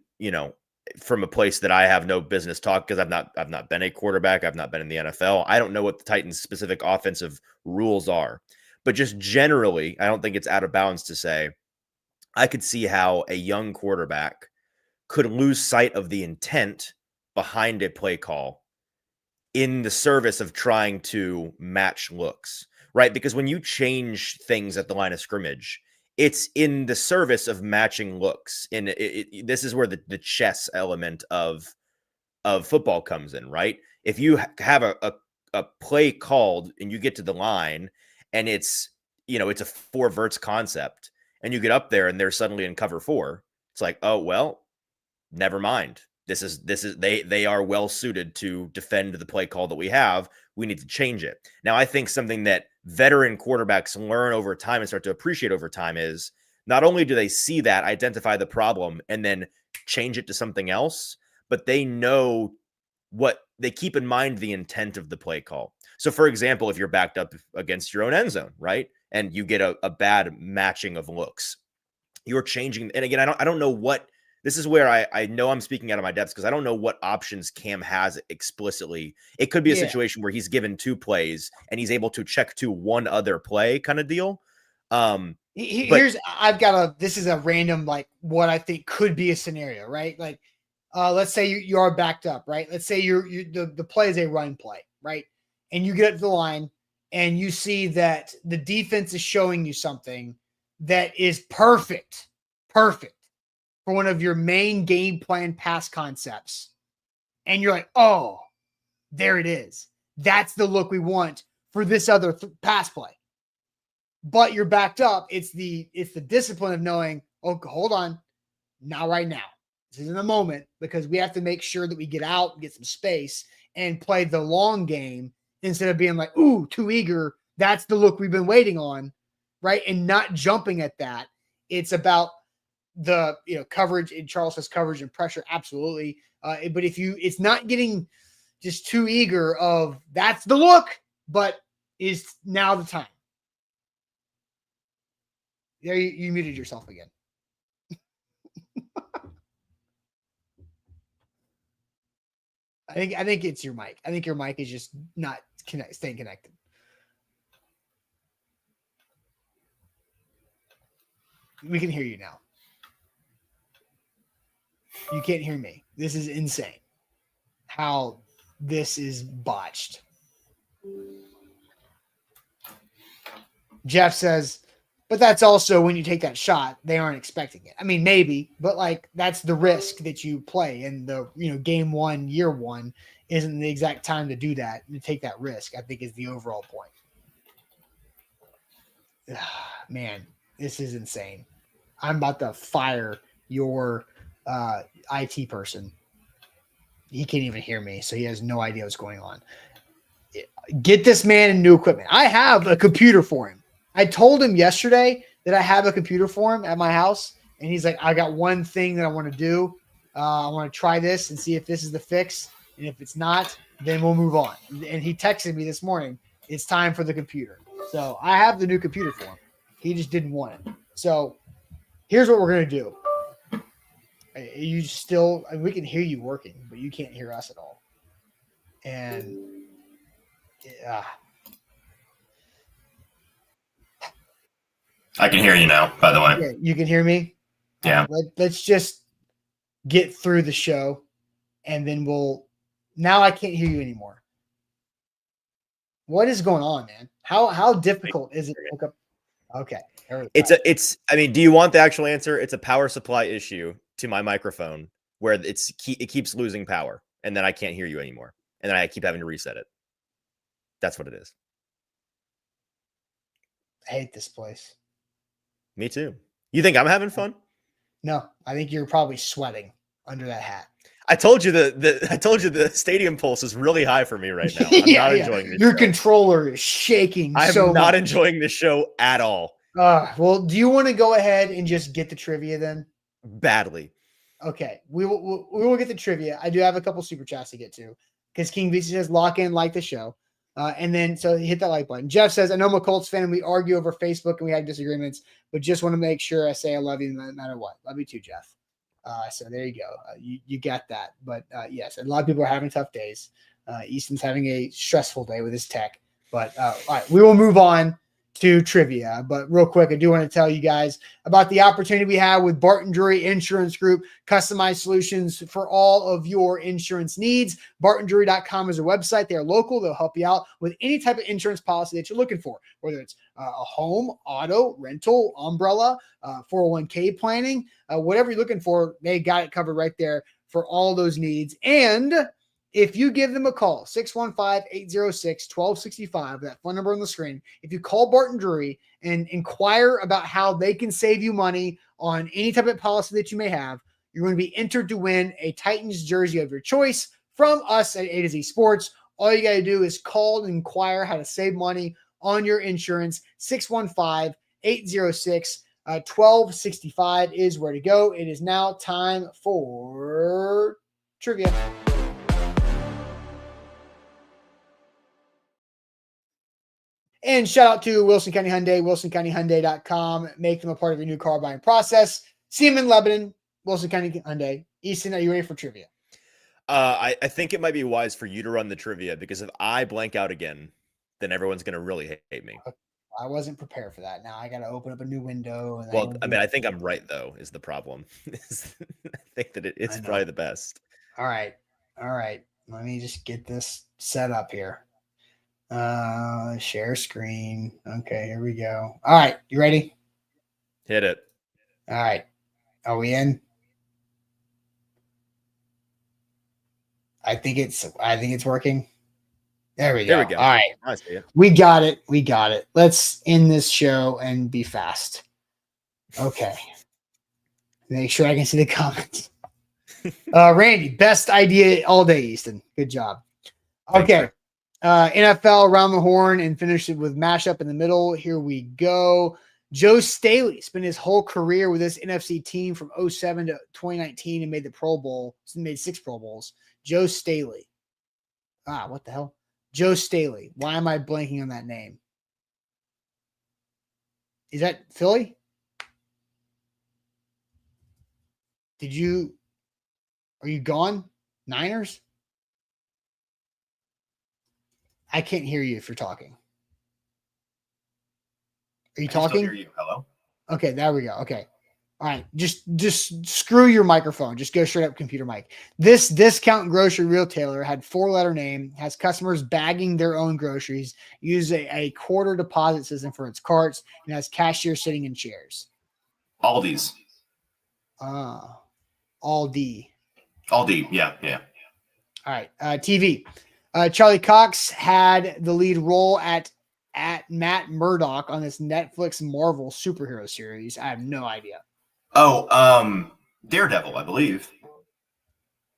from a place that I have no business talk, because I've not been a quarterback. I've not been in the NFL. I don't know what the Titans' specific offensive rules are, but just generally, I don't think it's out of bounds to say I could see how a young quarterback could lose sight of the intent behind a play call in the service of trying to match looks, right? Because when you change things at the line of scrimmage, it's in the service of matching looks. And this is where the chess element of football comes in, right? If you have a play called and you get to the line and it's a 4 verts concept and you get up there and they're suddenly in cover 4, it's like, oh, well, never mind. They are well suited to defend the play call that we have. We need to change it. Now, I think something that veteran quarterbacks learn over time and start to appreciate over time is not only do they see that, identify the problem, and then change it to something else, but they know they keep in mind the intent of the play call. So, for example, if you're backed up against your own end zone, right, and you get a bad matching of looks, you're changing. And again, I don't know what. This is where I know I'm speaking out of my depths because I don't know what options Cam has explicitly. It could be a situation where he's given 2 plays and he's able to check to one other play kind of deal. This is a random, like, what I think could be a scenario, right? Like, let's say you are backed up, right? Let's say the play is a run play, right? And you get up to the line and you see that the defense is showing you something that is perfect for one of your main game plan pass concepts. And you're like, oh, there it is. That's the look we want for this other pass play. But you're backed up. It's the discipline of knowing, oh, hold on. Not right now. This isn't a moment, because we have to make sure that we get out, get some space, and play the long game instead of being like, ooh, too eager. That's the look we've been waiting on, right? And not jumping at that. It's about the coverage, and Charles says coverage and pressure, absolutely. But it's not getting just too eager of that's the look, but is now the time. There, you muted yourself again. I think it's your mic. I think your mic is just not staying connected. We can hear you now. You can't hear me. This is insane how this is botched. Jeff says, but that's also when you take that shot, they aren't expecting it. I mean, maybe, but like that's the risk that you play. And the game 1, year 1 isn't the exact time to do that, to take that risk, I think is the overall point. Man, this is insane. I'm about to fire your IT person. He can't even hear me, so he has no idea what's going on. Get this man new equipment. I have a computer for him. I told him yesterday that I have a computer for him at my house, and he's like, I got one thing that I want to do. I want to try this and see if this is the fix, and if it's not, then we'll move on. And he texted me this morning, it's time for the computer. So I have the new computer for him. He just didn't want it. So here's what we're going to do. We can hear you working, but you can't hear us at all. And I can hear you now, by the way. Okay, you can hear me? Yeah. Let's just get through the show, and then now I can't hear you anymore. What is going on, man? How difficult is it to hook up? Okay. I mean, do you want the actual answer? It's a power supply issue to my microphone where it keeps losing power, and then I can't hear you anymore. And then I keep having to reset it. That's what it is. I hate this place. Me too. You think I'm having fun? No, I think you're probably sweating under that hat. I told you the stadium pulse is really high for me right now. I'm not enjoying this. Your controller is shaking. I'm not enjoying this show at all. Well, do you want to go ahead and just get the trivia then? Badly. Okay, we will get the trivia. I do have a couple super chats to get to because King VC says lock in, like the show. And then so hit that like button. Jeff says, I know I'm a Colts fan and we argue over Facebook and we have disagreements, but just want to make sure I say I love you no matter what. Love you too, Jeff. So there you go. You got that. But yes, a lot of people are having tough days. Easton's having a stressful day with his tech. But all right, we will move on to trivia. But real quick, I do want to tell you guys about the opportunity we have with Barton Drury Insurance Group, customized solutions for all of your insurance needs. BartonDrury.com is a website. They're local. They'll help you out with any type of insurance policy that you're looking for, whether it's a home, auto, rental, umbrella, 401k planning, whatever you're looking for, they got it covered right there for all those needs. And if you give them a call, 615-806-1265, that phone number on the screen, if you call Barton Drury and inquire about how they can save you money on any type of policy that you may have, you're going to be entered to win a Titans jersey of your choice from us at A to Z Sports. All you got to do is call and inquire how to save money on your insurance. 615-806-1265 is where to go. It is now time for trivia. And shout out to Wilson County Hyundai, wilsoncountyhyundai.com. Make them a part of your new car buying process. See them in Lebanon, Wilson County Hyundai. Easton, are you ready for trivia? I think it might be wise for you to run the trivia, because if I blank out again, then everyone's going to really hate me. I wasn't prepared for that. Now I got to open up a new window. And well, I think I'm right, though, is the problem. I think that it's probably the best. All right. Let me just get this set up here. Share screen. Okay, here we go. All right, you ready? Hit it. All right. Are we in? I think it's working. There we go. All right. I see it. We got it. Let's end this show and be fast. Okay. Make sure I can see the comments. Randy, best idea all day, Easton. Good job. Okay. NFL around the horn and finish it with mashup in the middle. Here we go. Joe Staley spent his whole career with this NFC team from 2007 to 2019 and made the Pro Bowl. Made 6 Pro Bowls. Joe Staley. What the hell? Joe Staley. Why am I blanking on that name? Is that Philly? Are you gone? Niners? I can't hear you if you're talking. Are you talking? I still hear you. Hello? Okay, there we go. Okay. All right. Just screw your microphone. Just go straight up computer mic. This discount grocery retailer had 4-letter name, has customers bagging their own groceries, uses a quarter deposit system for its carts, and has cashiers sitting in chairs. Aldi's. Aldi. Yeah. All right. TV. Charlie Cox had the lead role at Matt Murdock on this Netflix Marvel superhero series. I have no idea. Oh, Daredevil, I believe.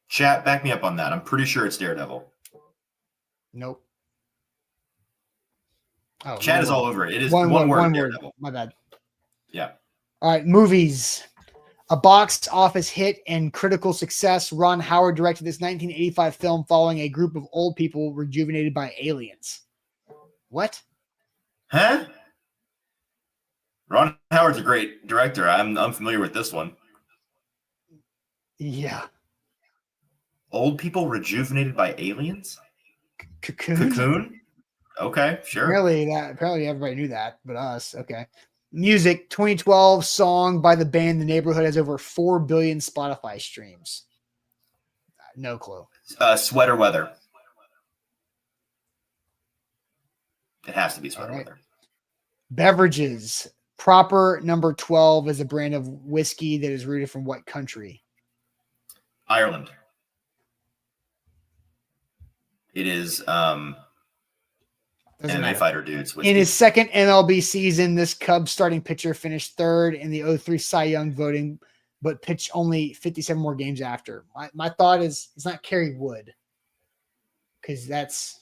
Chat, back me up on that. I'm pretty sure it's Daredevil. Nope. Oh, Chat is all over it. It is one word, Daredevil. My bad. Yeah. All right, movies. A box office hit and critical success. Ron Howard directed this 1985 film following a group of old people rejuvenated by aliens. What? Huh? Ron Howard's a great director. I'm familiar with this one. Yeah. Old people rejuvenated by aliens? Cocoon? Okay, sure. Apparently everybody knew that, but us. Okay. Music, 2012 song by the band The Neighborhood has over 4 billion Spotify streams. No clue. Sweater Weather. It has to be Sweater Weather. Beverages. Proper number 12 is a brand of whiskey that is rooted from what country? Ireland. It is MMA fighter dudes. In his second MLB season, this Cubs starting pitcher finished 3rd in the 2003 Cy Young voting, but pitched only 57 more games after. My thought is it's not Kerry Wood, because that's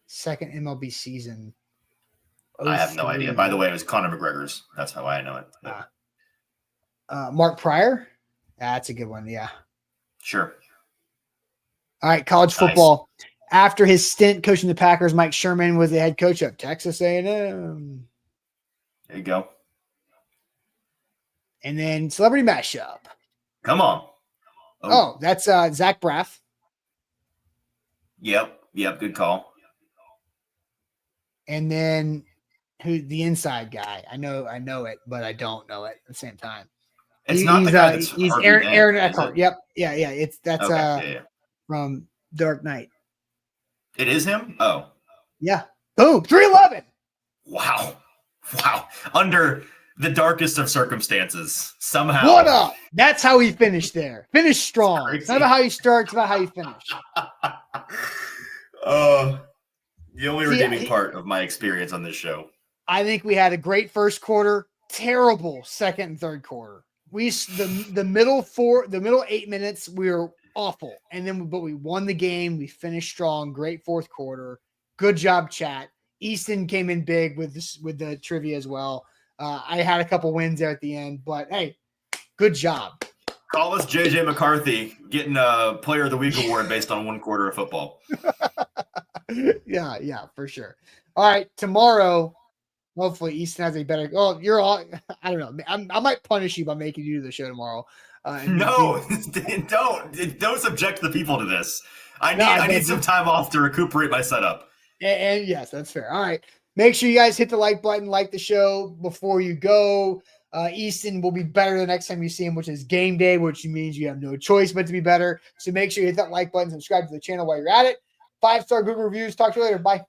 second MLB season. I have no idea. By the way, it was Conor McGregor's. That's how I know it. Mark Pryor? That's a good one. Yeah. Sure. All right, college football. Nice. After his stint coaching the Packers, Mike Sherman was the head coach of Texas A&M. There you go. And then celebrity mashup. Come on. Oh, that's Zach Braff. Yep. Good call. And then who the inside guy? I know it, but I don't know it at the same time. It's not the guy that's he's Harvey Aaron Dent, is Eckhart. it? Yep. Yeah. That's Okay, from Dark Knight. It is him? Oh. Yeah. Boom. 311. Wow. Under the darkest of circumstances, somehow. What up? That's how he finished there. Finish strong. It's not about how you start, it's about how you finish. The only redeeming part of my experience on this show. I think we had a great first quarter, terrible second and third quarter. The middle 8 minutes, we were awful. But we won the game. We finished strong. Great fourth quarter. Good job, chat. Easton came in big with the trivia as well. I had a couple wins there at the end, but hey, good job. Call us JJ McCarthy getting a Player of the Week award based on 1 quarter of football. Yeah, for sure. All right, tomorrow, hopefully Easton has a better. Oh, you're all. I don't know. I might punish you by making you do the show tomorrow. No, don't subject the people to this. I need some time off to recuperate my setup. And yes, that's fair. All right. Make sure you guys hit the like button, like the show before you go. Easton will be better the next time you see him, which is game day, which means you have no choice but to be better. So make sure you hit that like button, subscribe to the channel while you're at it. 5-star Google reviews. Talk to you later. Bye.